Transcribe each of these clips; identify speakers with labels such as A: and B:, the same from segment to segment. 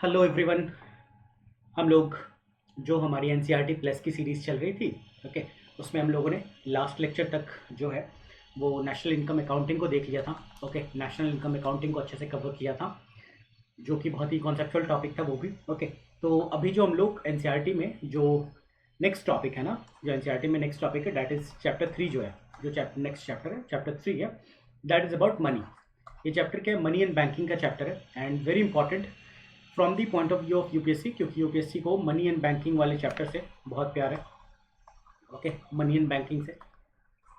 A: Hello everyone. हम लोग जो हमारी एनसीईआरटी प्लस की सीरीज़ चल रही थी, ओके, उसमें हम लोगों ने लास्ट लेक्चर तक जो है वो नेशनल इनकम अकाउंटिंग को देख लिया था। ओके, नेशनल इनकम अकाउंटिंग को अच्छे से कवर किया था, जो कि बहुत ही कॉन्सेप्चुअल टॉपिक था वो भी। ओके, तो अभी जो हम लोग एनसीईआरटी में जो नेक्स्ट टॉपिक है ना, जो एनसीईआरटी में नेक्स्ट टॉपिक है, दैट इज़ चैप्टर 3 जो है, जो नेक्स्ट चैप्टर है, चैप्टर 3 है, दैट इज़ अबाउट मनी। ये चैप्टर क्या है? मनी एंड बैंकिंग का चैप्टर है and very important from the point of view of UPSC, क्योंकि यूपीएससी को मनी एंड बैंकिंग वाले चैप्टर से बहुत प्यार है। ओके, मनी एंड बैंकिंग से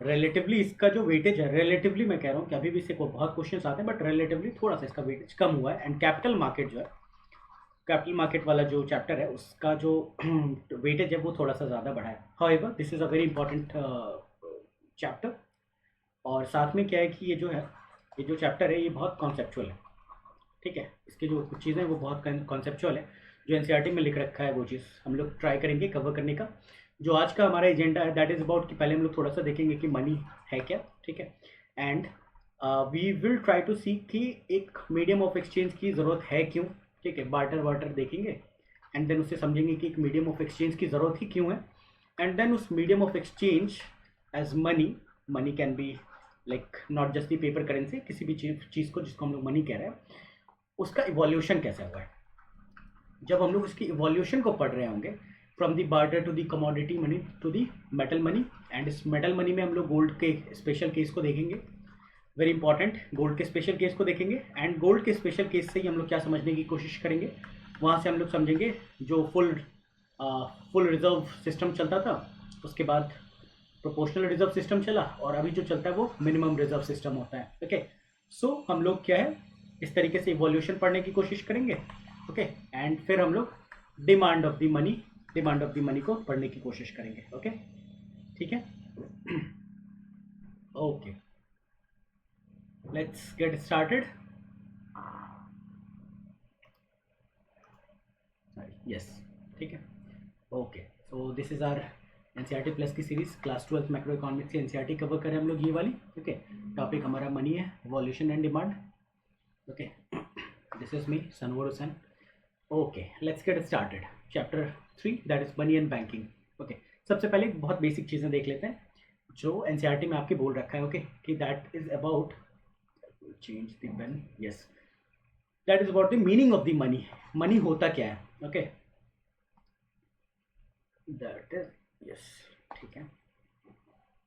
A: रिलेटिवली इसका जो वेटेज है, रिलेटिवली मैं कह रहा हूँ कि अभी भी इससे बहुत क्वेश्चन आते हैं, बट रिलेटिवली थोड़ा सा इसका वेटेज कम हुआ है। एंड कैपिटल मार्केट जो है, कैपिटल मार्केट वाला जो चैप्टर है, उसका जो वेटेज है वो थोड़ा सा ज़्यादा बढ़ा है। However this is a very important chapter. और साथ में क्या है कि ये जो है, ये जो चैप्टर है ये बहुत कॉन्सेप्चुअल है। ठीक है, इसकी जो कुछ चीज़ें हैं वो बहुत कॉन्सेप्चुअल है। जो एनसीईआरटी में लिख रखा है वो चीज़ हम लोग ट्राई करेंगे कवर करने का। जो आज का हमारा एजेंडा है दैट इज़ अबाउट कि पहले हम लोग थोड़ा सा देखेंगे कि मनी है क्या। ठीक है, and we will try to see कि एक मीडियम ऑफ एक्सचेंज की ज़रूरत है क्यों। ठीक है, बार्टर वार्टर देखेंगे एंड देन उससे समझेंगे कि एक मीडियम ऑफ एक्सचेंज की ज़रूरत ही क्यों है। एंड देन उस medium of exchange as money, money can be like not just the paper currency, किसी भी चीज़ को जिसको हम लोग मनी कह रहे हैं, उसका इवोल्यूशन कैसे हुआ है। जब हम लोग उसकी इवोल्यूशन को पढ़ रहे होंगे, from the barter to the commodity money to the metal money, and इस मेटल मनी में हम लोग गोल्ड के स्पेशल केस को देखेंगे। वेरी इंपॉर्टेंट, गोल्ड के स्पेशल केस को देखेंगे। एंड गोल्ड के स्पेशल केस से ही हम लोग क्या समझने की कोशिश करेंगे, वहाँ से हम लोग समझेंगे जो फुल रिजर्व सिस्टम चलता था, उसके बाद प्रोपोर्शनल रिजर्व सिस्टम चला, और अभी जो चलता है वो मिनिमम रिजर्व सिस्टम होता है। ओके, सो हम लोग क्या है, इस तरीके से इवोल्यूशन पढ़ने की कोशिश करेंगे। ओके, एंड फिर हम लोग demand of the money, demand of the money को पढ़ने की कोशिश करेंगे। ओके, ठीक है। Okay, let's get started. Yes, ठीक है। Okay, so this is our NCERT plus की सीरीज, क्लास 12 मैक्रो इकोनॉमिक्स की एनसीईआरटी कवर करें हम लोग ये वाली। ओके, टॉपिक हमारा मनी है, evolution and demand. Okay, this is me Sanwar Hussain. Okay, let's get started. Chapter 3 that is money and banking. Okay, सबसे पहले बहुत बेसिक चीज़ें देख लेते हैं जो एनसीईआरटी में आपके बोल रखा है। ओके, कि that is about, change the pen, yes, that is about the meaning of the money. Money होता क्या है? ओके, दैट इज, यस, ठीक है,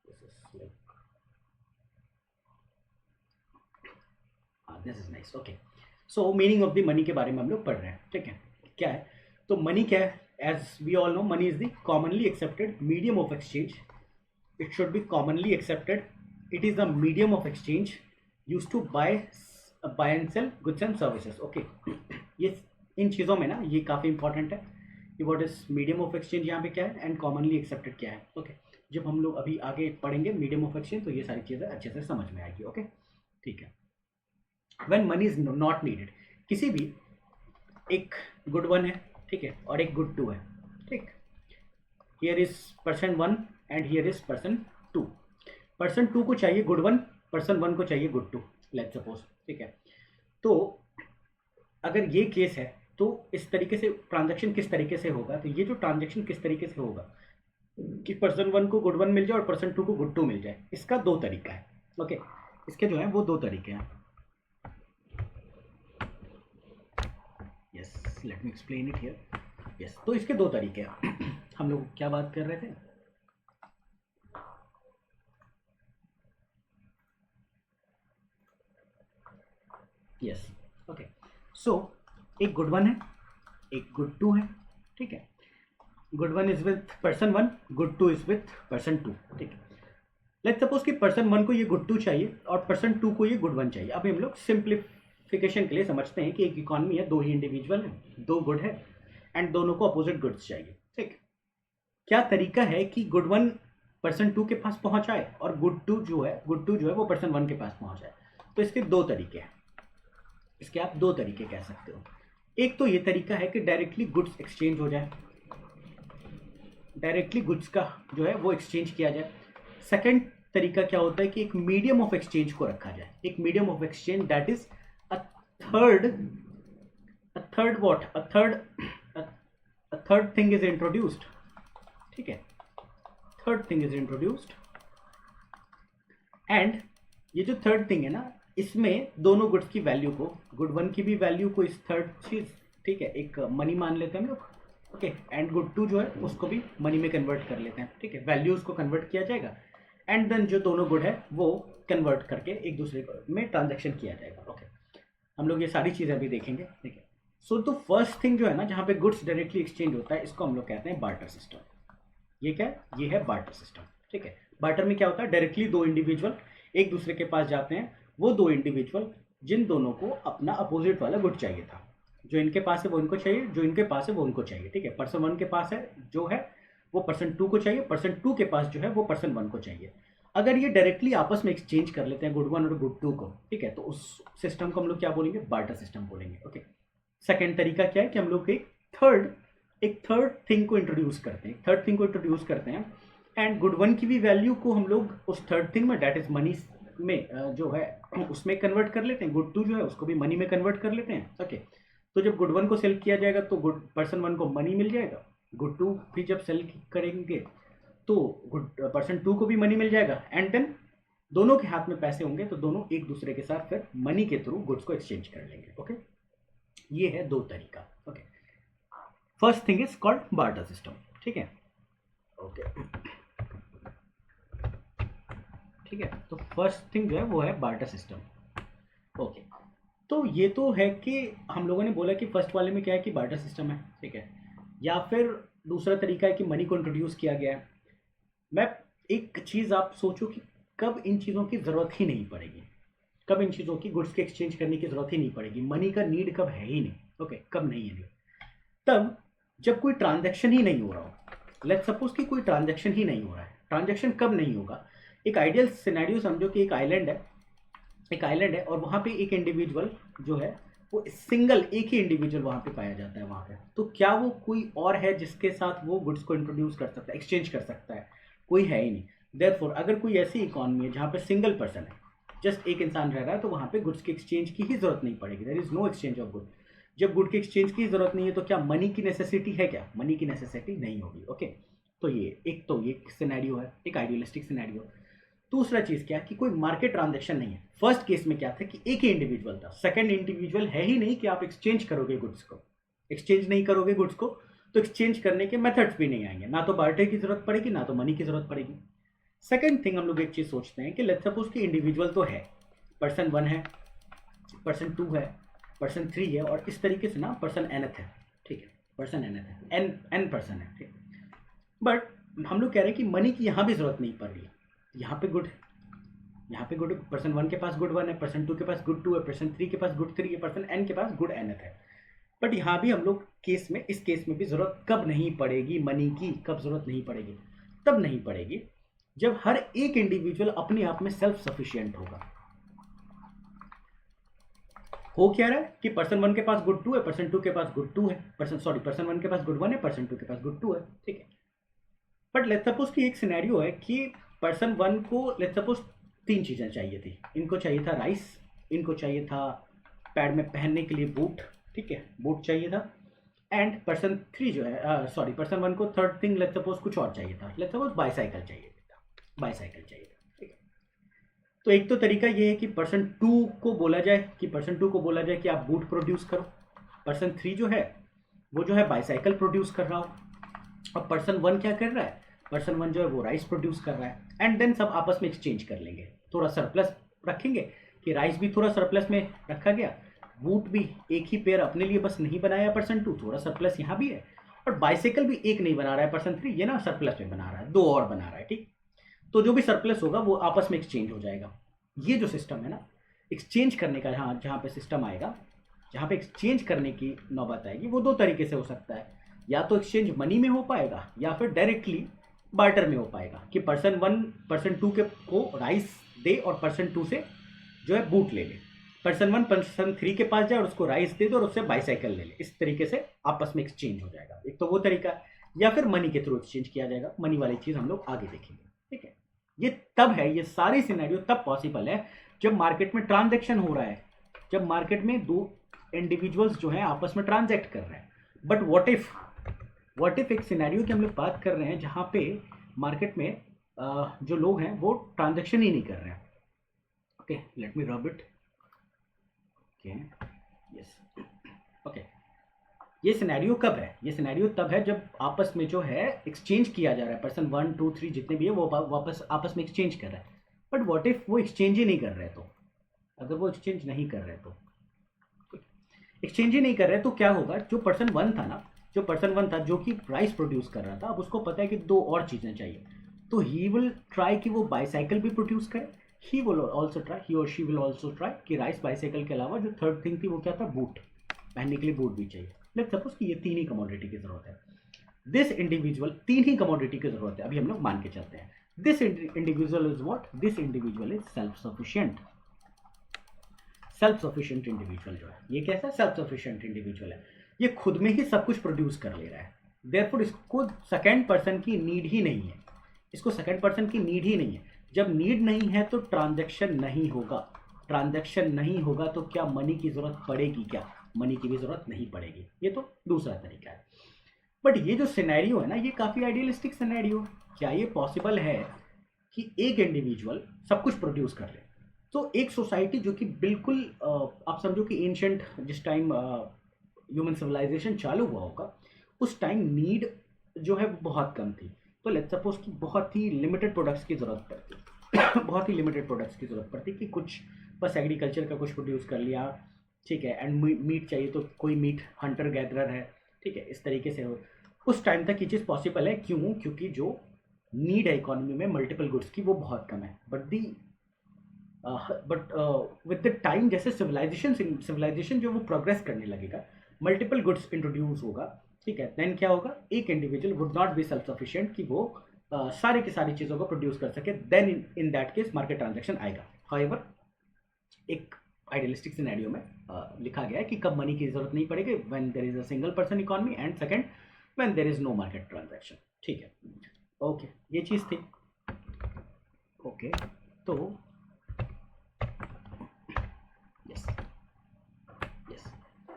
A: this is like, this is nice. Okay, so meaning of the money के बारे में हम लोग पढ़ रहे हैं। ठीक है, क्या है तो मनी क्या है? As we all know, money is the commonly accepted medium of exchange. It should be commonly accepted. It is the medium of exchange use to buy and sell goods and services. Okay, ये इन चीज़ों में ना ये काफ़ी important है कि what is medium of exchange यहाँ पे क्या है एंड कॉमनली एक्सेप्टेड क्या है। ओके, जब हम लोग अभी आगे पढ़ेंगे मीडियम ऑफ एक्सचेंज तो ये सारी चीज़ें अच्छे से समझ में आएगी। ओके, ठीक है। When money is not needed, किसी भी एक गुड वन है, ठीक है, और एक गुड टू है। ठीक, here is person one and here is person two. Person two को चाहिए गुड वन, पर्सन वन को चाहिए गुड टू, लेट्स सपोज। ठीक है, तो अगर ये केस है तो इस तरीके से ट्रांजैक्शन किस तरीके से होगा, तो ये जो ट्रांजैक्शन किस तरीके से होगा कि पर्सन वन को गुड वन मिल जाए और पर्सन टू को गुड टू मिल जाए, इसका दो तरीका है। ओके, इसके जो है वो दो तरीके हैं। Yes, let me explain it here. Yes, तो इसके दो तरीके हैं। हम लोग क्या बात कर रहे थे? यस, ओके, सो एक गुड वन है, एक गुड टू है। ठीक है, good one is with person one, good two is with person two. ठीक है, लेट्स सपोज कि पर्सन वन को ये गुड टू चाहिए और पर्सन टू को ये गुड वन चाहिए। अभी हम लोग सिंप्लीफिकेशन के लिए समझते हैं कि एक इकॉनमी है, दो ही इंडिविजुअल है, दो गुड है एंड दोनों को अपोजिट गुड्स चाहिए। ठीक, क्या तरीका है कि गुड वन पर्सन टू के पास पहुंचाए और गुड टू जो है वो पर्सन वन के पास पहुंचाए? तो इसके दो तरीके हैं, इसके आप दो तरीके कह सकते हो। एक तो ये तरीका है कि डायरेक्टली गुड्स एक्सचेंज हो जाए, डायरेक्टली गुड्स का जो है वो एक्सचेंज किया जाए। सेकंड तरीका क्या होता है कि एक मीडियम ऑफ एक्सचेंज को रखा जाए, एक medium of exchange that is a third what third thing is introduced, ठीक है, third thing is introduced and ये जो थर्ड थिंग है ना, इसमें दोनों गुड्स की वैल्यू को, गुड वन की भी वैल्यू को इस थर्ड चीज, ठीक है, एक मनी मान लेते हैं हम लोग, ओके, एंड गुड टू जो है उसको भी मनी में कन्वर्ट कर लेते हैं, ठीक है, वैल्यूज को कन्वर्ट किया जाएगा एंड देन जो दोनों गुड है वो कन्वर्ट करके एक दूसरे में ट्रांजेक्शन किया जाएगा, ओके। हम लोग ये सारी चीज़ें अभी देखेंगे, ठीक है। सो तो फर्स्ट थिंग जो है ना, जहाँ पे गुड्स डायरेक्टली एक्सचेंज होता है, इसको हम लोग कहते हैं बार्टर सिस्टम। ये क्या है? ये है बार्टर सिस्टम, ठीक है। बार्टर में क्या होता है, डायरेक्टली दो इंडिविजुअल एक दूसरे के पास जाते हैं, वो दो इंडिविजुअल जिन दोनों को अपना अपोजिट वाला गुड चाहिए था, जो इनके पास है वो इनको चाहिए, जो इनके पास है वो उनको चाहिए, ठीक है। पर्सन वन के पास है जो है वो पर्सन टू को चाहिए, पर्सन टू के पास जो है वो पर्सन वन को चाहिए। अगर ये डायरेक्टली आपस में एक्सचेंज कर लेते हैं गुड वन और गुड टू को, ठीक है, तो उस सिस्टम को हम लोग क्या बोलेंगे, बार्टर सिस्टम बोलेंगे, ओके। सेकेंड तरीका क्या है कि हम लोग एक थर्ड थिंग को इंट्रोड्यूस करते हैं एंड गुड वन की भी वैल्यू को हम लोग उस थर्ड थिंग में, दैट इज मनी में जो है उसमें कन्वर्ट कर लेते हैं, गुड टू जो है उसको भी मनी में कन्वर्ट कर लेते हैं, ओके। तो जब गुड वन को सेल किया जाएगा तो गुड पर्सन वन को मनी मिल जाएगा, गुड टू भी जब सेल करेंगे तो गुड पर्सन टू को भी मनी मिल जाएगा एंड देन दोनों के हाथ में पैसे होंगे तो दोनों एक दूसरे के साथ फिर मनी के थ्रू गुड्स को एक्सचेंज कर लेंगे, ओके। ये है दो तरीका, okay. First thing is called barter system, ठीक है, ओके, ठीक है। तो फर्स्ट थिंग जो है वो है बार्टर सिस्टम, ओके। तो ये तो है कि हम लोगों ने बोला कि फर्स्ट वाले में क्या है कि बार्टर सिस्टम है, ठीक है, या फिर दूसरा तरीका है कि मनी को इंट्रोड्यूस किया गया है। मैं एक चीज़ आप सोचो कि कब इन चीज़ों की ज़रूरत ही नहीं पड़ेगी, कब इन चीज़ों की गुड्स के एक्सचेंज करने की ज़रूरत ही नहीं पड़ेगी, मनी का नीड कब है ही नहीं, ओके, कब नहीं है, तब जब कोई ट्रांजैक्शन ही नहीं हो रहा हो। लेट्स सपोज कि कोई ट्रांजैक्शन ही नहीं हो रहा है। ट्रांजैक्शन कब नहीं होगा, एक आइडियल सिनेरियो समझो कि एक आइलैंड है और वहाँ पे एक इंडिविजुअल जो है वो सिंगल एक ही इंडिविजुअल वहाँ पे पाया जाता है वहाँ पे, तो क्या वो कोई और है जिसके साथ वो गुड्स को इंट्रोड्यूस कर सकता है, एक्सचेंज कर सकता है? कोई है ही नहीं। देयरफॉर अगर कोई ऐसी इकॉनमी है जहाँ पे सिंगल पर्सन है, जस्ट एक इंसान रह रहा है, तो वहाँ पे गुड्स के एक्सचेंज की ही जरूरत नहीं पड़ेगी, there is no exchange of good. जब गुड के एक्सचेंज की जरूरत नहीं है तो क्या मनी की नेसेसिटी है? क्या मनी की नेसेसिटी नहीं होगी, ओके। तो ये सिनेरियो है, एक आइडियलिस्टिक सिनेरियो। दूसरा चीज क्या है कि कोई मार्केट ट्रांजैक्शन नहीं है। फर्स्ट केस में क्या था कि एक ही इंडिविजुअल था, सेकंड इंडिविजुअल है ही नहीं कि आप एक्सचेंज करोगे गुड्स को, एक्सचेंज नहीं करोगे गुड्स को तो एक्सचेंज करने के मेथड्स भी नहीं आएंगे, ना तो बार्टर की जरूरत पड़ेगी ना तो मनी की जरूरत पड़ेगी। सेकंड थिंग हम लोग एक चीज सोचते हैं कि लेट्स सपोज कि इंडिविजुअल तो है, पर्सन वन है, पर्सन टू है, पर्सन थ्री है और इस तरीके से ना पर्सन एनथ है, ठीक है, पर्सन एनथ है, एन पर्सन है, ठीक। बट हम लोग कह रहे हैं कि मनी की यहाँ भी जरूरत नहीं पड़ रही है, यहाँ पे गुड पर्सन वन के पास गुड वन है, पर्सन टू के पास गुड टू है, पर्सन थ्री के पास गुड थ्री है, पर्सन एन के पास गुड एनथ है। बट यहाँ भी हम लोग इस केस में भी जरूरत कब नहीं पड़ेगी मनी की, कब जरूरत नहीं पड़ेगी? तब नहीं पड़ेगी जब हर एक इंडिविजुअल अपने आप में सेल्फ सफिशिएंट होगा। हो क्या रहा है कि पर्सन वन के पास गुड टू है, पर्सन टू के पास गुड टू है, पर्सन वन के पास गुड वन है, पर्सन टू के पास गुड टू है, ठीक है। बट लेट्स सपोज कि एक सिनेरियो है कि पर्सन वन को लेट्स सपोज तीन चीज़ें चाहिए थी, इनको चाहिए था राइस, इनको चाहिए था पैड में पहनने के लिए बूट, ठीक है, बूट चाहिए था, एंड पर्सन थ्री जो है पर्सन वन को थर्ड थिंग लेट्स सपोज कुछ और चाहिए था, लेट्स सपोज बाईसाइकिल चाहिए था, ठीक है। तो एक तो तरीका ये है कि पर्सन टू को बोला जाए कि आप बूट प्रोड्यूस करो, पर्सन थ्री जो है वो जो है बाईसाइकिल प्रोड्यूस कर रहा हो, अब पर्सन वन क्या कर रहा है, पर्सन वन जो है वो राइस प्रोड्यूस कर रहा है, एंड देन सब आपस में एक्सचेंज कर लेंगे, थोड़ा सरप्लस रखेंगे कि राइस भी थोड़ा सरप्लस में रखा गया, बूट भी एक ही पेयर अपने लिए बस नहीं बनाया पर्सन टू, थोड़ा सरप्लस यहाँ भी है, और बाइसाइकिल भी एक नहीं बना रहा है पर्सन थ्री, ये ना सरप्लस में बना रहा है, दो और बना रहा है, ठीक। तो जो भी सरप्लस होगा वो आपस में एक्सचेंज हो जाएगा। ये जो सिस्टम है ना एक्सचेंज करने का, जहाँ पे सिस्टम आएगा, जहाँ पे एक्सचेंज करने की नौबत आएगी, वो दो तरीके से हो सकता है, या तो एक्सचेंज मनी में हो पाएगा या फिर डायरेक्टली बार्टर में हो पाएगा कि पर्सन वन पर्सन टू को राइस दे और पर्सन टू से जो है बूट ले ले, पर्सन वन पर्सन थ्री के पास जाए और उसको राइस दे दो और उससे बाईसाइकिल ले ले, इस तरीके से आपस में एक्सचेंज हो जाएगा। एक तो वो तरीका है, या फिर मनी के थ्रू एक्सचेंज किया जाएगा, मनी वाली चीज़ हम लोग आगे देखेंगे, ठीक है। ये तब है, ये सारी सिनेरियो तब पॉसिबल है जब मार्केट में ट्रांजैक्शन हो रहा है, जब मार्केट में दो इंडिविजुअल्स जो हैं आपस में ट्रांजैक्ट कर रहे हैं। बट व्हाट इफ एक सिनेरियो की हम लोग बात कर रहे हैं जहाँ पे मार्केट में जो लोग हैं वो ट्रांजैक्शन ही नहीं कर रहे हैं। Okay, let me rub it. Okay, yes, okay. ये सिनेरियो कब है? ये सिनेरियो तब है जब आपस में जो है एक्सचेंज किया जा रहा है, पर्सन 1 2 3 जितने भी है वो वापस आपस में एक्सचेंज कर रहा है। बट व्हाट इफ वो एक्सचेंज ही नहीं कर रहे, तो अगर वो एक्सचेंज नहीं कर रहे, तो एक्सचेंज ही नहीं कर रहे तो क्या होगा? जो पर्सन 1 था ना, जो पर्सन 1 था जो कि प्राइस प्रोड्यूस कर रहा था, अब उसको पता है कि 2 और चीज़ें चाहिए, तो ही विल ट्राई कि वो बाईसाइकिल भी प्रोड्यूस करे। ही विल ऑल्सो ट्राई, ही और शी विल ऑल्सो ट्राई कि राइस बाईसाइकिल के अलावा जो थर्ड थिंग थी वो क्या था? बूट, पहनने के लिए बूट भी चाहिए। लेट्स सपोज कि ये 3 ही कमोडिटी की जरूरत है। दिस इंडिविजुअल 3 ही कमोडिटी की जरूरत है, अभी हम लोग मान के चलते हैं। This individual is what? This individual is self sufficient. Self sufficient individual जो है, ये कैसा सेल्फ सफिशिएंट इंडिविजुअल है? ये खुद में ही सब कुछ प्रोड्यूस कर ले रहा है, देयरफॉर इसको सेकंड पर्सन की नीड ही नहीं है। इसको सेकंड पर्सन की नीड ही नहीं है। जब नीड नहीं है तो ट्रांजैक्शन नहीं होगा। ट्रांजैक्शन नहीं होगा तो क्या मनी की जरूरत पड़ेगी? क्या मनी की भी जरूरत नहीं पड़ेगी। ये तो दूसरा तरीका है। बट ये जो सिनेरियो है ना, ये काफी आइडियलिस्टिक सिनेरियो। क्या ये पॉसिबल है कि एक इंडिविजुअल सब कुछ प्रोड्यूस कर ले? तो एक सोसाइटी जो कि बिल्कुल आप समझो कि एंशंट, जिस टाइम ह्यूमन सिविलाइजेशन चालू हुआ होगा, उस टाइम नीड जो है वो बहुत कम थी। तो लेट्स सपोज कि बहुत ही लिमिटेड प्रोडक्ट्स की ज़रूरत पड़ती बहुत ही लिमिटेड प्रोडक्ट्स की ज़रूरत पड़ती कि कुछ बस एग्रीकल्चर का कुछ प्रोड्यूस कर लिया, ठीक है, एंड मीट चाहिए तो कोई मीट हंटर गैदरर है, ठीक है, इस तरीके से हो। उस टाइम तक ये चीज़ पॉसिबल है। क्यों? क्योंकि जो नीड है इकोनॉमी में मल्टीपल गुड्स की वो बहुत कम है। बट विद द टाइम जैसे सिविलाइजेशन जो वो प्रोग्रेस करने लगेगा, मल्टीपल गुड्स इंट्रोड्यूस होगा, ठीक है, देन क्या होगा? एक individual would not be self sufficient कि वो सारी की सारी चीज़ों को प्रोड्यूस कर सके। Then in that case market transaction आएगा। हाउएवर, एक आइडियलिस्टिक सिनेरियो में लिखा गया है कि कब मनी की जरूरत नहीं पड़ेगी, when there is a single person economy, and second when there is no market transaction. ठीक है, ओके, ये चीज़ थी। ओके, तो यस यस,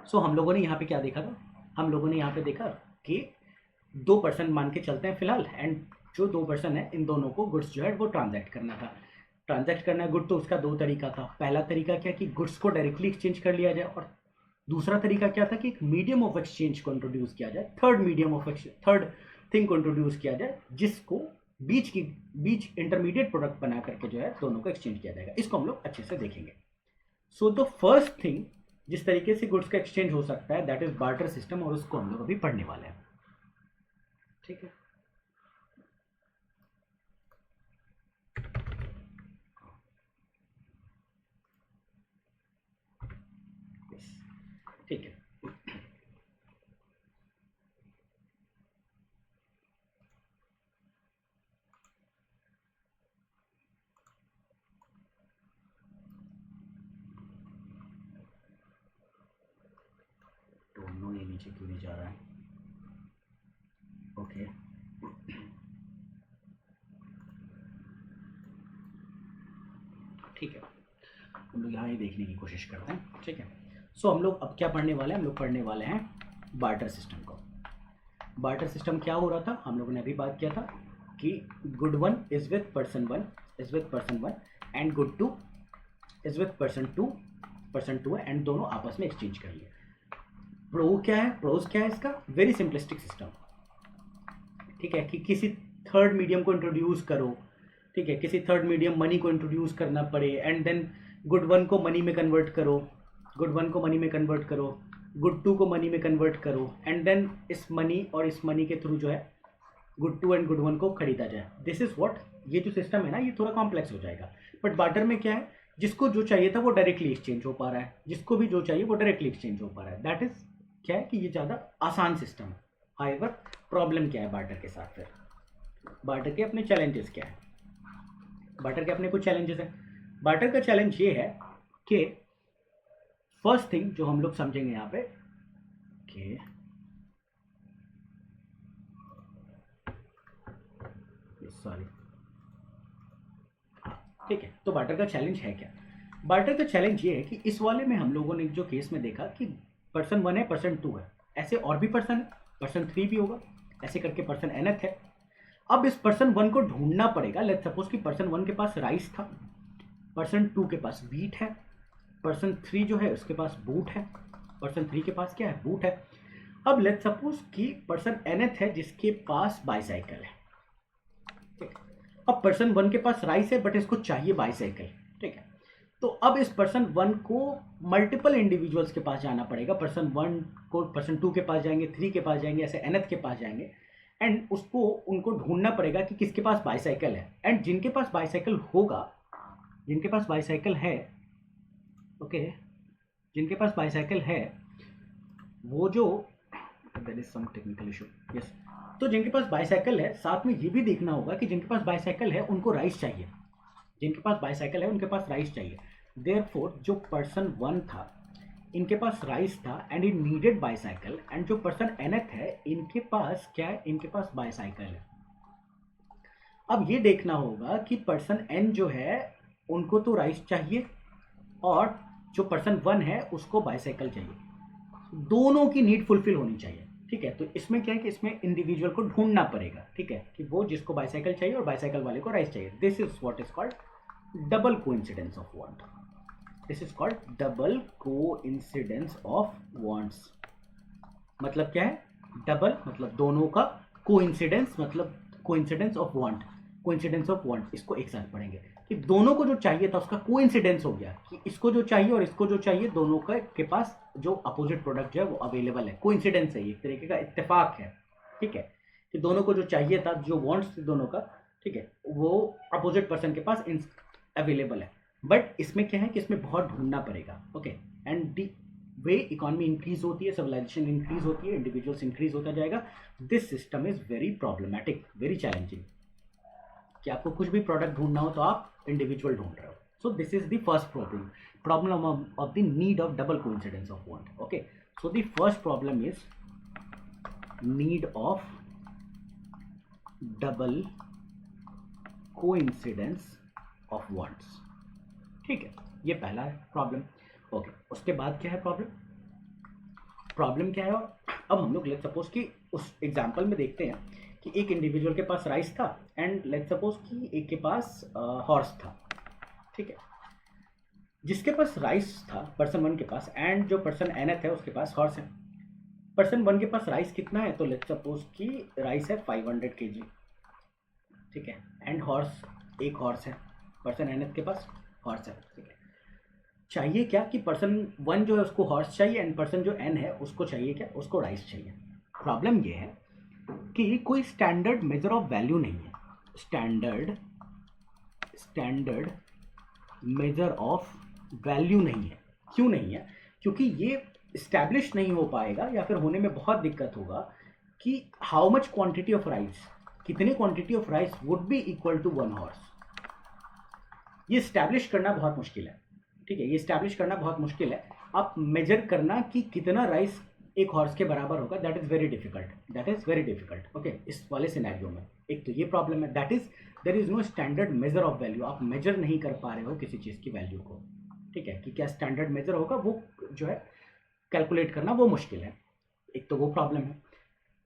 A: सो हम लोगों ने यहाँ पे क्या देखा था? हम लोगों ने यहाँ पे देखा कि 2 पर्सन मान के चलते हैं फिलहाल, एंड जो 2 पर्सन है इन दोनों को गुड्स जो है वो ट्रांजैक्ट करना था। ट्रांजैक्ट करना है गुड, तो उसका 2 तरीका था। पहला तरीका क्या कि गुड्स को डायरेक्टली एक्सचेंज कर लिया जाए, और दूसरा तरीका क्या था कि एक मीडियम ऑफ एक्सचेंज को इंट्रोड्यूस किया जाए, थर्ड थिंग को इंट्रोड्यूस किया जाए, जिसको बीच इंटरमीडिएट प्रोडक्ट बना करके जो है दोनों को एक्सचेंज किया जाएगा। इसको हम लोग अच्छे से देखेंगे। सो द फर्स्ट थिंग जिस तरीके से गुड्स का एक्सचेंज हो सकता है, दैट इज बार्टर सिस्टम, और उसको हम लोग अभी पढ़ने वाले हैं। ठीक है, ठीक है। दोनों ये नीचे क्यों नहीं जा रहा है? ओके, ठीक है, हम लोग यहाँ ही देखने की कोशिश करते हैं। ठीक है, सो हम लोग अब क्या पढ़ने वाले हैं? हम लोग पढ़ने वाले हैं बार्टर सिस्टम को। बार्टर सिस्टम क्या हो रहा था? हम लोगों ने अभी बात किया था कि good 1 is with person 1 and good 2 is with person 2 है, एंड दोनों आपस में एक्सचेंज कर लिए। प्रोज क्या है इसका? Very simplistic system. ठीक है, कि किसी थर्ड मीडियम को इंट्रोड्यूस करो, ठीक है, किसी थर्ड मीडियम मनी को इंट्रोड्यूस करना पड़े, एंड देन गुड 1 को मनी में कन्वर्ट करो, गुड 2 को मनी में कन्वर्ट करो, एंड देन इस मनी के थ्रू जो है गुड 2 एंड गुड 1 को खरीदा जाए। दिस इज व्हाट, ये जो सिस्टम है ना, ये थोड़ा कॉम्प्लेक्स हो जाएगा। बट बार्टर में क्या है? जिसको जो चाहिए था वो डायरेक्टली एक्सचेंज हो पा रहा है, जिसको भी जो चाहिए वो डायरेक्टली एक्सचेंज हो पा रहा है। दैट इज क्या है कि ये ज़्यादा आसान सिस्टम है। हाउएवर, प्रॉब्लम क्या है बार्टर के साथ? फिर बार्टर के अपने चैलेंजेस क्या है? बार्टर के अपने कुछ चैलेंजेस हैं। बार्टर का चैलेंज ये है कि फर्स्ट थिंग जो हम लोग समझेंगे यहाँ पे कि सॉरी, ठीक है, तो बार्टर का चैलेंज है क्या? बार्टर का चैलेंज ये है कि इस वाले में हम लोगों ने जो केस में देखा कि पर्सन 1 है, पर्सन 2 है, ऐसे और भी पर्सन है, पर्सन 3 भी होगा, ऐसे करके पर्सन nth है। अब इस पर्सन 1 को ढूंढना पड़ेगा। लेट्स सपोज कि पर्सन 1 के पास राइस था, पर्सन 2 के पास व्हीट है, पर्सन 3 जो है उसके पास बूट है, पर्सन 3 के पास क्या है, बूट है। अब लेट्स सपोज कि पर्सन nth है जिसके पास बाईसाइकिल है, ठीक है। अब पर्सन 1 के पास राइस है बट इसको चाहिए बाईसाइकिल, ठीक है। तो अब इस पर्सन 1 को मल्टीपल इंडिविजुअल्स के पास जाना पड़ेगा। पर्सन 1 को पर्सन 2 के पास जाएंगे, 3 के पास जाएंगे, ऐसे nth के पास जाएंगे, एंड उसको उनको ढूंढना पड़ेगा कि किसके पास बाईसाइकिल है। एंड जिनके पास बाईसाइकिल होगा, जिनके पास बाईसाइकिल है, ओके, जिनके पास बाईसाइकिल है वो जो there is some technical issue, yes, तो जिनके पास बाईसाइकिल है, साथ में ये भी देखना होगा कि जिनके पास बाईसाइकिल है उनको राइस चाहिए, जिनके पास बाईसाइकिल है उनके पास राइस चाहिए। देयरफॉर जो पर्सन 1 था इनके पास राइस था and it needed bicycle, and जो पर्सन nth है इनके पास क्या है, इनके पास बाईसाइकिल है। अब ये देखना होगा कि पर्सन n जो है उनको तो राइस चाहिए और जो पर्सन 1 है उसको बाईसाइकिल चाहिए, दोनों की नीड फुलफिल होनी चाहिए, ठीक है। तो इसमें क्या है कि इसमें इंडिविजुअल को ढूंढना पड़ेगा, ठीक है, कि वो जिसको बाईसाइकिल चाहिए और बाईसाइकिल वाले को राइस चाहिए। This is what is called double coincidence of want. This is called double coincidence of wants. मतलब क्या है, डबल मतलब दोनों का, कोइंसिडेंस मतलब coincidence of want, coincidence of want, इसको एक साथ पढ़ेंगे कि दोनों को जो चाहिए था उसका कोइंसिडेंस हो गया, कि इसको जो चाहिए और इसको जो चाहिए दोनों के पास जो अपोजिट प्रोडक्ट जो है वो अवेलेबल है। कोइंसिडेंस है, ये एक तरीके का इत्तेफाक है, ठीक है, कि दोनों को जो चाहिए था, जो वांट्स थे दोनों का, ठीक है, वो अपोजिट पर्सन के पास अवेलेबल है। बट इसमें क्या है कि इसमें बहुत ढूंढना पड़ेगा, okay. And the way economy increase होती है, सिविलाइजेशन इंक्रीज होती है, इंडिविजुअल्स इंक्रीज होता जाएगा, this system is very problematic, very challenging, कि आपको कुछ भी प्रोडक्ट ढूंढना हो तो आप इंडिविजुअल ढूंढ रहे हो। सो this is the first problem of the need of double coincidence of want, okay. So the first problem is need of double coincidence of wants, ठीक है, ये पहला है प्रॉब्लम, ओके। उसके बाद क्या है प्रॉब्लम क्या है। और अब हम लोग लेट्स सपोज कि उस एग्जांपल में देखते हैं कि एक इंडिविजुअल के पास राइस था एंड लेट्स सपोज कि एक के पास हॉर्स था, ठीक है। जिसके पास राइस था पर्सन 1 के पास, एंड जो पर्सन nth है उसके पास हॉर्स है। पर्सन 1 के पास राइस कितना है, तो लेट्स सपोज कि राइस है 500 kg, ठीक है, एंड हॉर्स, एक हॉर्स है, पर्सन nth के पास हॉर्स है, ठीक है। चाहिए क्या कि पर्सन 1 जो है उसको हॉर्स चाहिए एंड पर्सन जो n है उसको चाहिए क्या, उसको राइस चाहिए। प्रॉब्लम ये है कि कोई स्टैंडर्ड मेजर ऑफ वैल्यू नहीं है, स्टैंडर्ड मेजर ऑफ वैल्यू नहीं है। क्यों नहीं है, क्योंकि ये इस्टेब्लिश नहीं हो पाएगा या फिर होने में बहुत दिक्कत होगा कि how much quantity of rice, कितनी quantity of rice would be equal to 1 horse. ये इस्टेब्लिश करना बहुत मुश्किल है, ठीक है, ये इस्टेब्लिश करना बहुत मुश्किल है। आप मेजर करना कि कितना राइस एक हॉर्स के बराबर होगा, that is very difficult, okay. इस वाले सिनेरियो में एक तो ये प्रॉब्लम है, that is there is no standard measure of value. आप मेजर नहीं कर पा रहे हो किसी चीज़ की वैल्यू को, ठीक है, कि क्या स्टैंडर्ड मेजर होगा, वो जो है कैलकुलेट करना वो मुश्किल है, एक तो वो प्रॉब्लम है।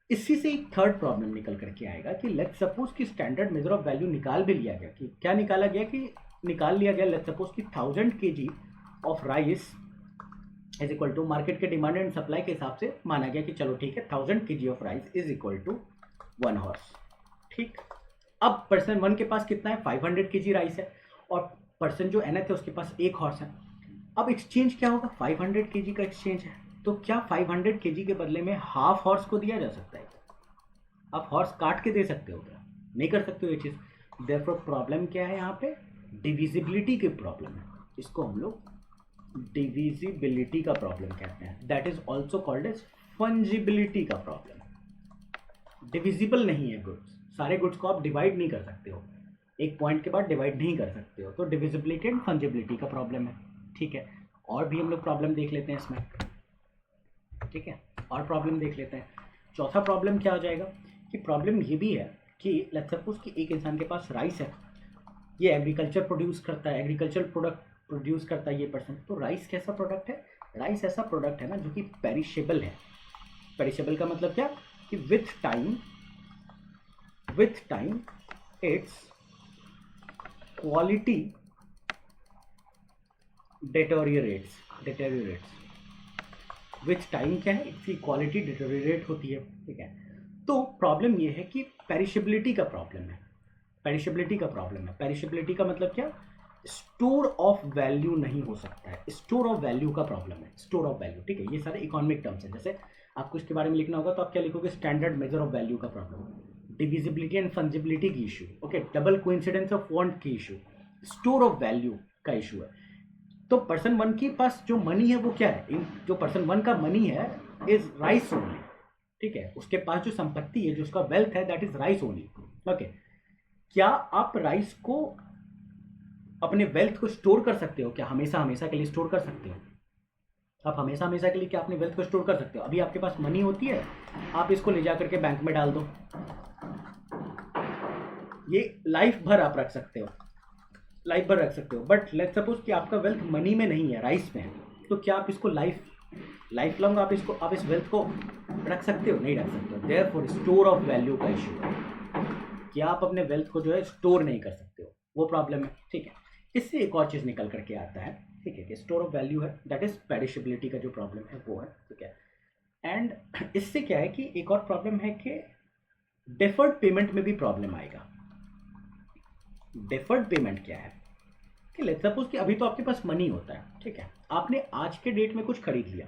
A: इसी से एक थर्ड प्रॉब्लम निकल करके आएगा कि लेट्स सपोज कि स्टैंडर्ड मेजर ऑफ वैल्यू निकाल भी लिया गया, कि क्या निकाला गया, कि निकाल लिया गया लेट्स सपोज कि 1000 kg of rice is equal to, market के डिमांड एंड सप्लाई के हिसाब से माना गया कि चलो ठीक है 1000 kg of rice is equal to 1 horse, ठीक। अब पर्सन 1 के पास कितना है, 500 kg राइस है, और पर्सन जो nth है उसके पास एक हॉर्स है। अब एक्सचेंज क्या होगा, 500 kg का एक्सचेंज है, तो क्या 500 kg के बदले में हाफ हॉर्स को दिया जा सकता है? आप हॉर्स काट के दे सकते हो क्या? नहीं कर सकते हो ये चीज़। देयरफॉर प्रॉब्लम क्या है यहाँ पे, डिविजिबिलिटी की प्रॉब्लम है, इसको हम लोग डिविजिबिलिटी का प्रॉब्लम कहते हैं। That is also called as fungibility का प्रॉब्लम। डिविजिबल नहीं है गुड्स, सारे गुड्स को आप डिवाइड नहीं कर सकते हो, एक पॉइंट के बाद डिवाइड नहीं कर सकते हो, तो डिविजिबिलिटी एंड फंजिबिलिटी का प्रॉब्लम है, ठीक है। और भी हम लोग प्रॉब्लम देख लेते हैं इसमें, ठीक है, और प्रॉब्लम देख लेते हैं। चौथा प्रॉब्लम क्या हो जाएगा कि प्रॉब्लम ये भी है कि लेट्स सपोज कि एक इंसान के पास राइस है, ये एग्रीकल्चर प्रोड्यूस करता है, एग्रीकल्चर प्रोडक्ट प्रोड्यूस करता है ये पर्सन। तो राइस कैसा प्रोडक्ट है, राइस ऐसा प्रोडक्ट है ना जो कि पेरिशेबल है। पेरिशेबल का मतलब क्या कि with time it's quality डिटोरिएट्स। With time क्या है, इसकी क्वालिटी डिटोरिएट होती है, ठीक है। तो प्रॉब्लम ये है कि पेरिशेबिलिटी का प्रॉब्लम है। पेरिशेबिलिटी का मतलब क्या, स्टोर ऑफ वैल्यू नहीं हो सकता है, स्टोर ऑफ वैल्यू का प्रॉब्लम है, स्टोर ऑफ वैल्यू, ठीक है। ये सारे इकोनॉमिक टर्म्स हैं। जैसे आपको इसके बारे में लिखना होगा तो आप क्या लिखोगे, स्टैंडर्ड मेजर ऑफ वैल्यू का प्रॉब्लम, डिविजिबिलिटी एंड फंजिबिलिटी की issue, okay, double coincidence of font की इशू, स्टोर ऑफ वैल्यू का इशू है। तो पर्सन वन के पास जो मनी है वो क्या है, जो पर्सन वन का मनी है इज राइस ओनली, ठीक है। उसके पास जो संपत्ति है, जो उसका वेल्थ है, that is rice only, okay. क्या आप राइस को, अपने वेल्थ को स्टोर कर सकते हो क्या, हमेशा हमेशा के लिए स्टोर कर सकते हो? आप हमेशा हमेशा के लिए क्या अपने वेल्थ को स्टोर कर सकते हो? अभी आपके पास मनी होती है, आप इसको ले जा करके बैंक में डाल दो, ये लाइफ भर आप रख सकते हो, बट लेट्स सपोज कि आपका वेल्थ मनी में नहीं है, राइस में है, तो क्या आप इसको लाइफ लॉन्ग आप इस वेल्थ को रख सकते हो? नहीं रख सकते हो। देयरफॉर स्टोर ऑफ वैल्यू का इशू है कि आप अपने वेल्थ को जो है स्टोर नहीं कर सकते हो, वो प्रॉब्लम है, ठीक है। इससे एक और चीज़ निकल करके आता है, ठीक है, कि स्टोर ऑफ वैल्यू है, दैट इज पेरिशेबिलिटी का जो प्रॉब्लम है वो है, ठीक है। एंड इससे क्या है कि एक और प्रॉब्लम है कि डेफर्ड पेमेंट में भी प्रॉब्लम आएगा। डेफर्ड पेमेंट क्या है कि लेट्स सपोज कि अभी तो आपके पास मनी होता है, ठीक है, आपने आज के डेट में कुछ खरीद लिया,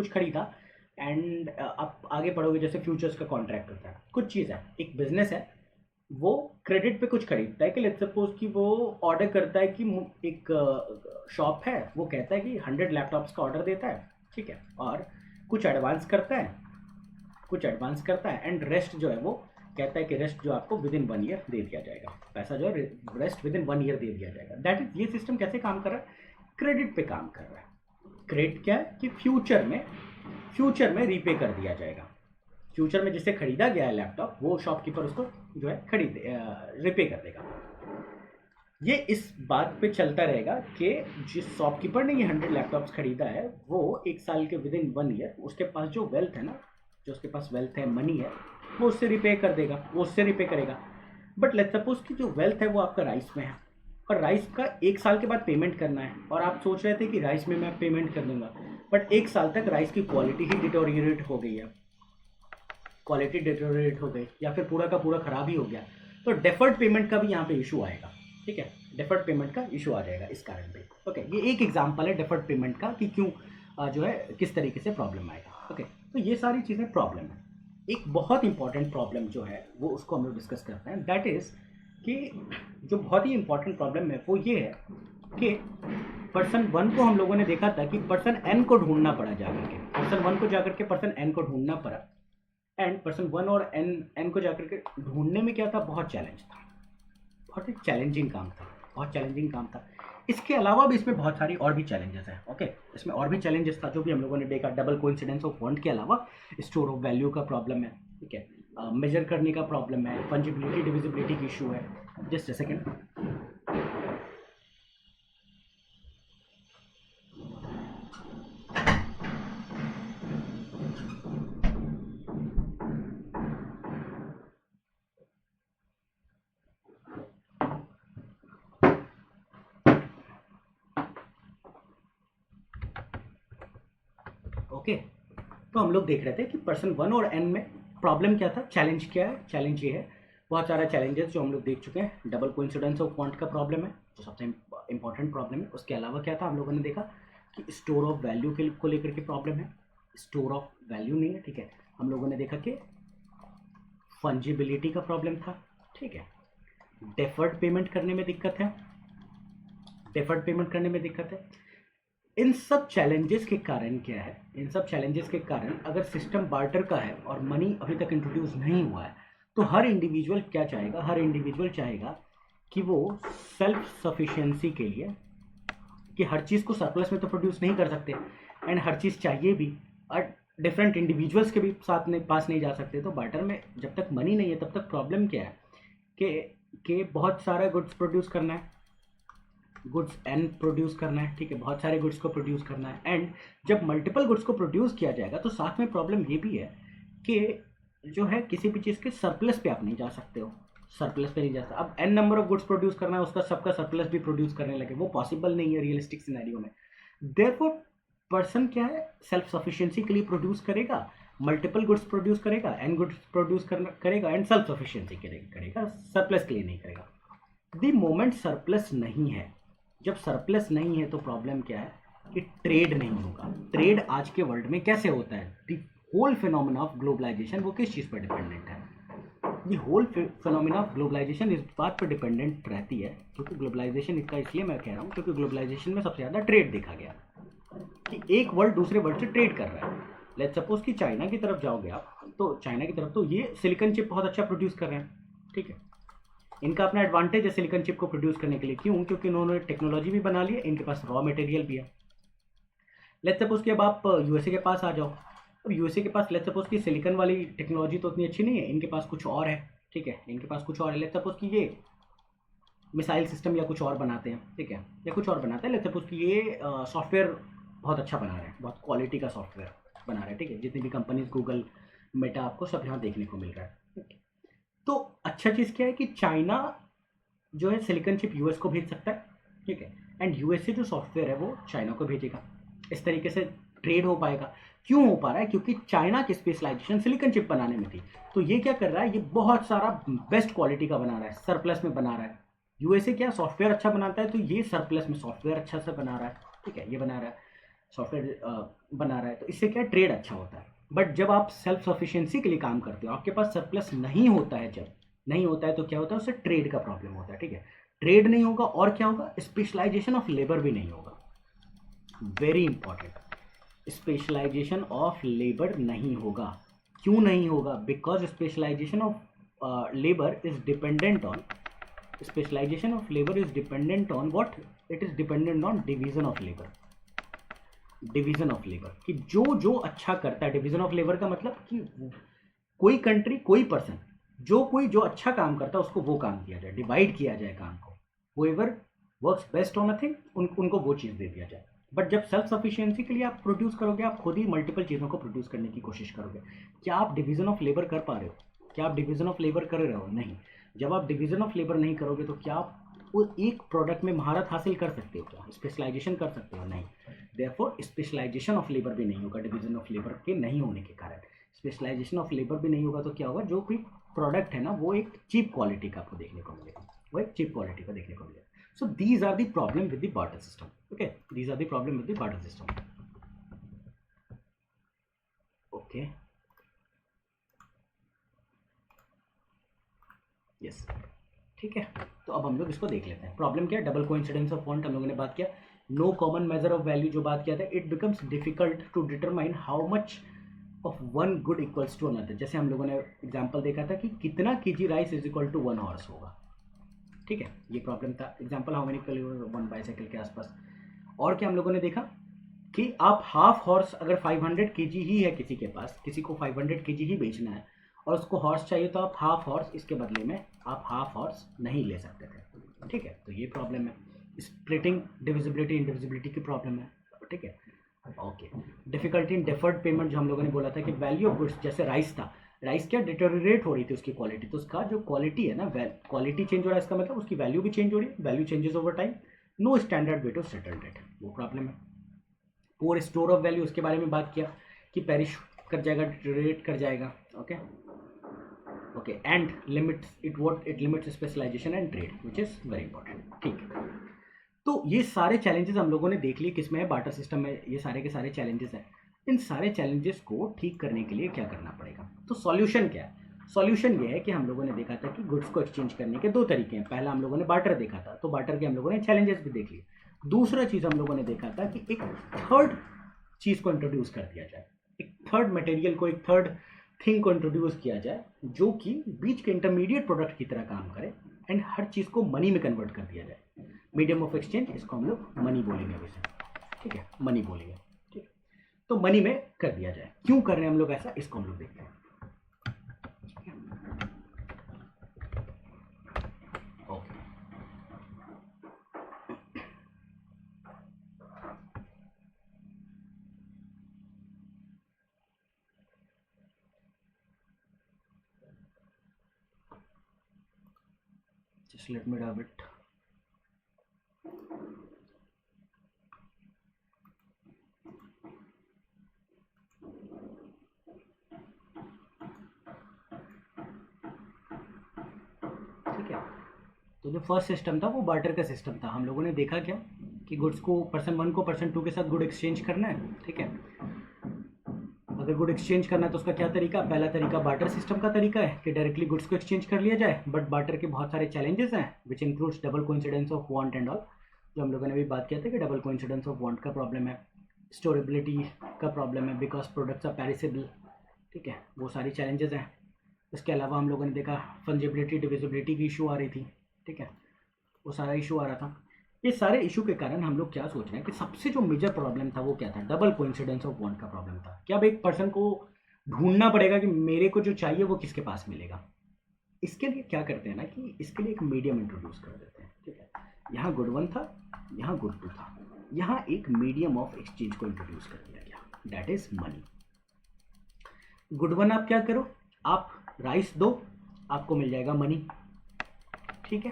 A: खरीदा, एंड आप आगे पढ़ोगे, जैसे फ्यूचर्स का कॉन्ट्रैक्ट होता है, कुछ चीज़ है, एक बिजनेस है, वो क्रेडिट पे कुछ खरीदता है कि लेट्स सपोज कि वो ऑर्डर करता है कि एक शॉप है, वो कहता है कि 100 लैपटॉप्स का ऑर्डर देता है, ठीक है, और कुछ एडवांस करता है एंड रेस्ट जो है वो कहता है कि रेस्ट जो आपको विद इन 1 ईयर दे दिया जाएगा, पैसा जो है रेस्ट विद इन 1 ईयर दे दिया जाएगा। दैट इज, ये सिस्टम कैसे काम कर रहा है, क्रेडिट पे काम कर रहा है। क्रेडिट क्या है कि फ्यूचर में रीपे कर दिया जाएगा, फ्यूचर में जिससे खरीदा गया है लैपटॉप, वो शॉपकीपर उसको जो है रिपे कर देगा। ये इस बात पे चलता रहेगा कि जिस शॉपकीपर ने ये 100 लैपटॉप्स खरीदा है, वो 1 साल के विद इन 1 ईयर उसके पास जो वेल्थ है ना, जो उसके पास वेल्थ है, मनी है, वो उससे रिपे कर देगा, वो उससे रिपे करेगा। बट लेट्स सपोज कि जो वेल्थ है वो आपका राइस में है, और राइस का 1 साल के बाद पेमेंट करना है, और आप सोच रहे थे कि राइस में मैं पेमेंट कर दूंगा, बट 1 साल तक राइस की क्वालिटी ही डिटोरिएट हो गई है, या फिर पूरा का पूरा खराब ही हो गया, तो डेफर्ड पेमेंट का भी यहाँ पे इशू आएगा, ठीक है, डेफर्ड पेमेंट का इशू आ जाएगा इस कारण पे, ओके। ये एक एग्जांपल है डेफर्ड पेमेंट का कि क्यों जो है किस तरीके से प्रॉब्लम आएगा, ओके। तो ये सारी चीज़ें प्रॉब्लम है। एक बहुत इंपॉर्टेंट प्रॉब्लम जो है वो उसको हम लोग डिस्कस करते हैं, दैट इज़ कि जो बहुत ही इंपॉर्टेंट प्रॉब्लम है वो ये है कि पर्सन वन को हम लोगों ने देखा था कि पर्सन एन को ढूंढना पड़ा जाकर के, पर्सन एन को ढूंढना पड़ा, एंड पर्सन वन और एन को जाकर के ढूंढने में क्या था, बहुत चैलेंज था, बहुत ही चैलेंजिंग काम था। इसके अलावा भी इसमें बहुत सारी और भी चैलेंजेस हैं, ओके। इसमें और भी चैलेंजेस था जो भी हम लोगों ने देखा, डबल कोइंसिडेंस ऑफ फॉन्ट के अलावा स्टोर ऑफ वैल्यू का प्रॉब्लम है, ठीक है, मेजर करने का प्रॉब्लम है, फंजिबिलिटी डिविजिबिलिटी की इशू है। Just a second, okay. तो हम लोग देख रहे थे कि पर्सन वन और एन में प्रॉब्लम क्या था, चैलेंज क्या है, चैलेंज ये है, बहुत सारा चैलेंजेस जो हम लोग देख चुके हैं। डबल कोइंसिडेंस ऑफ फॉन्ट का प्रॉब्लम है जो सबसे इंपॉर्टेंट प्रॉब्लम है। उसके अलावा क्या था, हम लोगों ने देखा कि स्टोर ऑफ वैल्यू के को लेकर के प्रॉब्लम है, स्टोर ऑफ वैल्यू नहीं है, ठीक है। हम लोगों ने देखा कि फंजिबिलिटी का प्रॉब्लम था, ठीक है। डेफर्ड पेमेंट करने में दिक्कत है। इन सब चैलेंजेस के कारण क्या है, अगर सिस्टम बार्टर का है और मनी अभी तक इंट्रोड्यूस नहीं हुआ है, तो हर इंडिविजुअल चाहेगा कि वो सेल्फ सफिशिएंसी के लिए, कि हर चीज़ को सरप्लस में तो प्रोड्यूस नहीं कर सकते, एंड हर चीज़ चाहिए भी, और डिफरेंट इंडिविजुअल्स के भी पास नहीं जा सकते। तो बार्टर में जब तक मनी नहीं है तब तक प्रॉब्लम क्या है कि बहुत सारा गुड्स प्रोड्यूस करना है, गुड्स एन प्रोड्यूस करना है, ठीक है, बहुत सारे गुड्स को प्रोड्यूस करना है। एंड जब मल्टीपल गुड्स को प्रोड्यूस किया जाएगा तो साथ में प्रॉब्लम ये भी है कि जो है किसी भी चीज़ के सरप्लस पे आप नहीं जा सकते हो, सरप्लस पे नहीं जा सकते। अब an number of goods produce करना है, उसका सबका सरप्लस भी प्रोड्यूस करने लगे, वो पॉसिबल नहीं है रियलिस्टिक सिनेरियो में। देयरफॉर पर्सन क्या है, सेल्फ सफिशिएंसी के लिए प्रोड्यूस करेगा, मल्टीपल गुड्स प्रोड्यूस करेगा, एन गुड्स प्रोड्यूस करेगा एंड सेल्फ सफिशिएंसी करेगा, सरप्लस के लिए नहीं करेगा। द मोमेंट सरप्लस नहीं है, जब सरप्लस नहीं है तो प्रॉब्लम क्या है कि ट्रेड नहीं होगा। ट्रेड आज के वर्ल्ड में कैसे होता है, the whole phenomena of globalization वो किस चीज़ पर डिपेंडेंट है, ये होल फिनोमेना ऑफ ग्लोबलाइजेशन इस बात पर डिपेंडेंट रहती है, क्योंकि ग्लोबलाइजेशन इसका इसलिए मैं कह रहा हूँ क्योंकि ग्लोबलाइजेशन में सबसे ज़्यादा ट्रेड देखा गया कि एक वर्ल्ड दूसरे वर्ल्ड से ट्रेड कर रहा है। लेट्स सपोज कि चाइना की तरफ जाओगे आप, तो चाइना की तरफ तो ये सिलिकॉन चिप बहुत अच्छा प्रोड्यूस कर रहे हैं, ठीक है, इनका अपना एडवांटेज है सिलिकॉन चिप को प्रोड्यूस करने के लिए। क्यों? क्योंकि उन्होंने टेक्नोलॉजी भी बना ली है, इनके पास रॉ मटेरियल भी है। लेट्स सपोज कि अब आप यूएसए के पास आ जाओ, अब यूएसए के पास लेट्स सपोज कि सिलिकॉन वाली टेक्नोलॉजी तो उतनी अच्छी नहीं है, इनके पास कुछ और है, ठीक है, इनके पास कुछ और है। लेट्स सपोज कि ये मिसाइल सिस्टम या कुछ और बनाते हैं, ठीक है, या कुछ और बनाते हैं। लेट्स सपोज कि ये सॉफ्टवेयर बहुत अच्छा बना रहे हैं, बहुत क्वालिटी का सॉफ्टवेयर बना रहे हैं, ठीक है, जितनी भी कंपनीज गूगल मेटा आपको सब यहाँ देखने को मिल रहा है। तो अच्छा चीज़ क्या है कि चाइना जो है सिलिकॉन चिप यूएस को भेज सकता है, ठीक है, एंड यूएस से जो सॉफ्टवेयर है वो चाइना को भेजेगा, इस तरीके से ट्रेड हो पाएगा। क्यों हो पा रहा है? क्योंकि चाइना की स्पेशलाइजेशन सिलिकॉन चिप बनाने में थी, तो ये क्या कर रहा है, ये बहुत सारा बेस्ट क्वालिटी का बना रहा है, सरप्लस में बना रहा है। यूएसए क्या सॉफ्टवेयर अच्छा बनाता है, तो ये सरप्लस में सॉफ्टवेयर अच्छा से बना रहा है, ठीक है, ये बना रहा है सॉफ्टवेयर बना रहा है, तो इससे क्या ट्रेड अच्छा होता है। बट जब आप सेल्फ सफिशिएंसी के लिए काम करते हो, आपके पास सरप्लस नहीं होता है, जब नहीं होता है तो क्या होता है, उससे ट्रेड का प्रॉब्लम होता है, ठीक है, ट्रेड नहीं होगा और क्या होगा, स्पेशलाइजेशन ऑफ लेबर भी नहीं होगा। Very important, specialization of labour नहीं होगा। क्यों नहीं होगा? Because specialization of labour is dependent on, specialization of labour is dependent on what, it is dependent on division of labour. Division of labour कि जो जो अच्छा करता है, डिवीजन ऑफ लेबर का मतलब कि कोई कंट्री, कोई पर्सन, जो अच्छा काम करता है उसको वो काम दिया जाए, डिवाइड किया जाए काम को, whoever works best on a thing उनको वो चीज़ दे दिया जाए। बट जब सेल्फ सफिशिएंसी के लिए आप प्रोड्यूस करोगे, आप खुद ही मल्टीपल चीज़ों को प्रोड्यूस करने की कोशिश करोगे। क्या आप डिवीजन ऑफ लेबर कर पा रहे हो? क्या आप डिवीजन ऑफ लेबर कर रहे हो? नहीं। जब आप डिवीजन ऑफ लेबर नहीं करोगे तो क्या आप वो एक प्रोडक्ट में महारत हासिल कर सकते हो? क्या स्पेशलाइजेशन कर सकते हो? नहीं। देयरफॉर स्पेशलाइजेशन ऑफ लेबर भी नहीं होगा, डिवीजन ऑफ लेबर के नहीं होने के कारण स्पेशलाइजेशन ऑफ लेबर भी नहीं होगा, तो क्या होगा, जो कोई प्रोडक्ट है ना वो एक चीप क्वालिटी का आपको देखने को मिलेगा, वो एक चीप क्वालिटी का देखने को मिलेगा। So these are the problem with the barter system. Okay, these are the problem with the barter system. Okay. Yes. ठीक है, तो अब हम लोग इसको देख लेते हैं। प्रॉब्लम क्या है? डबल कोइंसिडेंस ऑफ फॉन्ट हम लोगों ने बात किया। No common measure of value जो बात किया था, it becomes difficult to determine how much of one good equals to another. जैसे हम लोगों ने एग्जांपल देखा था कि कितना kg rice is equal to 1 horse होगा, ठीक है, ये प्रॉब्लम था। Example how many kilo 1 bicycle के आसपास। और क्या हम लोगों ने देखा कि आप हाफ हॉर्स, अगर 500 केजी ही है किसी के पास, किसी को 500 केजी ही बेचना है और उसको हॉर्स चाहिए, तो आप हाफ हॉर्स, इसके बदले में आप हाफ हॉर्स नहीं ले सकते थे, ठीक है, तो ये प्रॉब्लम है। स्प्लिटिंग डिविजिबिलिटी इंडिविजिबिलिटी की प्रॉब्लम है, ठीक है, okay. Difficulty in deferred payment, जो हम लोगों ने बोला था कि वैल्यू ऑफ गुड्स, जैसे राइस था, राइस क्या डिटोरिएट हो रही थी उसकी क्वालिटी, तो उसका जो क्वालिटी है ना, क्वालिटी चेंज हो रहा है, इसका मतलब उसकी वैल्यू भी चेंज हो रही है, value changes over time, no standard way to settle debt, वो प्रॉब्लम है। पुअर स्टोर ऑफ वैल्यू, उसके बारे में बात किया कि पेरिश कर जाएगा, डिटोरिएट कर जाएगा, okay okay, and limits it, what it limits specialization and trade which is very important, ठीक है। तो ये सारे चैलेंजेस हम लोगों ने देख लिए, किसमें है, बार्टर सिस्टम में, ये सारे के सारे चैलेंजेस हैं। इन सारे चैलेंजेस को ठीक करने के लिए क्या करना पड़ेगा? तो सॉल्यूशन क्या है? सॉल्यूशन ये है कि हम लोगों ने देखा था कि गुड्स को एक्सचेंज करने के 2 तरीके हैं। पहला हम लोगों ने बार्टर देखा था, तो बार्टर के हम लोगों ने चैलेंजेस भी देख लिए। दूसरा चीज़ हम लोगों ने देखा था कि एक थर्ड चीज़ को इंट्रोड्यूस कर दिया जाए, एक थर्ड मटेरियल को, एक थर्ड थिंग को इंट्रोड्यूस किया जाए, जो कि बीच के इंटरमीडिएट प्रोडक्ट की तरह काम करे एंड हर चीज़ को मनी में कन्वर्ट कर दिया जाए। मीडियम ऑफ एक्सचेंज, इसको हम लोग मनी बोलेंगे वैसे, ठीक है, मनी बोलेंगे, ठीक है, तो मनी में कर दिया जाए। क्यों कर रहे हैं हम लोग ऐसा, इसको हम लोग देखते हैं। Okay, just let me rub it. ठीक है, तो जो फर्स्ट सिस्टम था वो बार्टर का सिस्टम था। हम लोगों ने देखा क्या कि गुड्स को पर्सन 1 को पर्सन 2 के साथ गुड एक्सचेंज करना है। ठीक है, अगर गुड एक्सचेंज करना है तो उसका क्या तरीका, पहला तरीका बार्टर सिस्टम का तरीका है कि डायरेक्टली गुड्स को एक्सचेंज कर लिया जाए। बट बार्टर के बहुत सारे चैलेंजेस हैं which includes double coincidence of want and all, जो हम लोगों ने भी बात किया था कि डबल कोइंसिडेंस ऑफ वांट का प्रॉब्लम है, स्टोरेबिलिटी का प्रॉब्लम है बिकॉज प्रोडक्ट्स आर पेरिसेबल। ठीक है, वो सारी चैलेंजेस हैं। इसके अलावा हम लोगों ने देखा फंजिबिलिटी डिविजिबिलिटी की इशू आ रही थी। ठीक है, वो सारा इशू आ रहा था। ये सारे इशू के कारण हम लोग क्या सोच रहे हैं कि सबसे जो मेजर प्रॉब्लम था वो क्या था, डबल कोइंसिडेंस ऑफ वांट का प्रॉब्लम था कि अब एक पर्सन को ढूंढना पड़ेगा कि मेरे को जो चाहिए वो किसके पास मिलेगा। इसके लिए क्या करते हैं ना कि इसके लिए एक मीडियम इंट्रोड्यूस कर देते हैं। ठीक है, यहाँ गुड 1 था, यहाँ गुड 2 था, यहाँ एक मीडियम ऑफ एक्सचेंज को इंट्रोड्यूस कर दिया गया, दैट इज मनी। गुड 1 आप क्या करो, आप राइस दो, आपको मिल जाएगा मनी। ठीक है,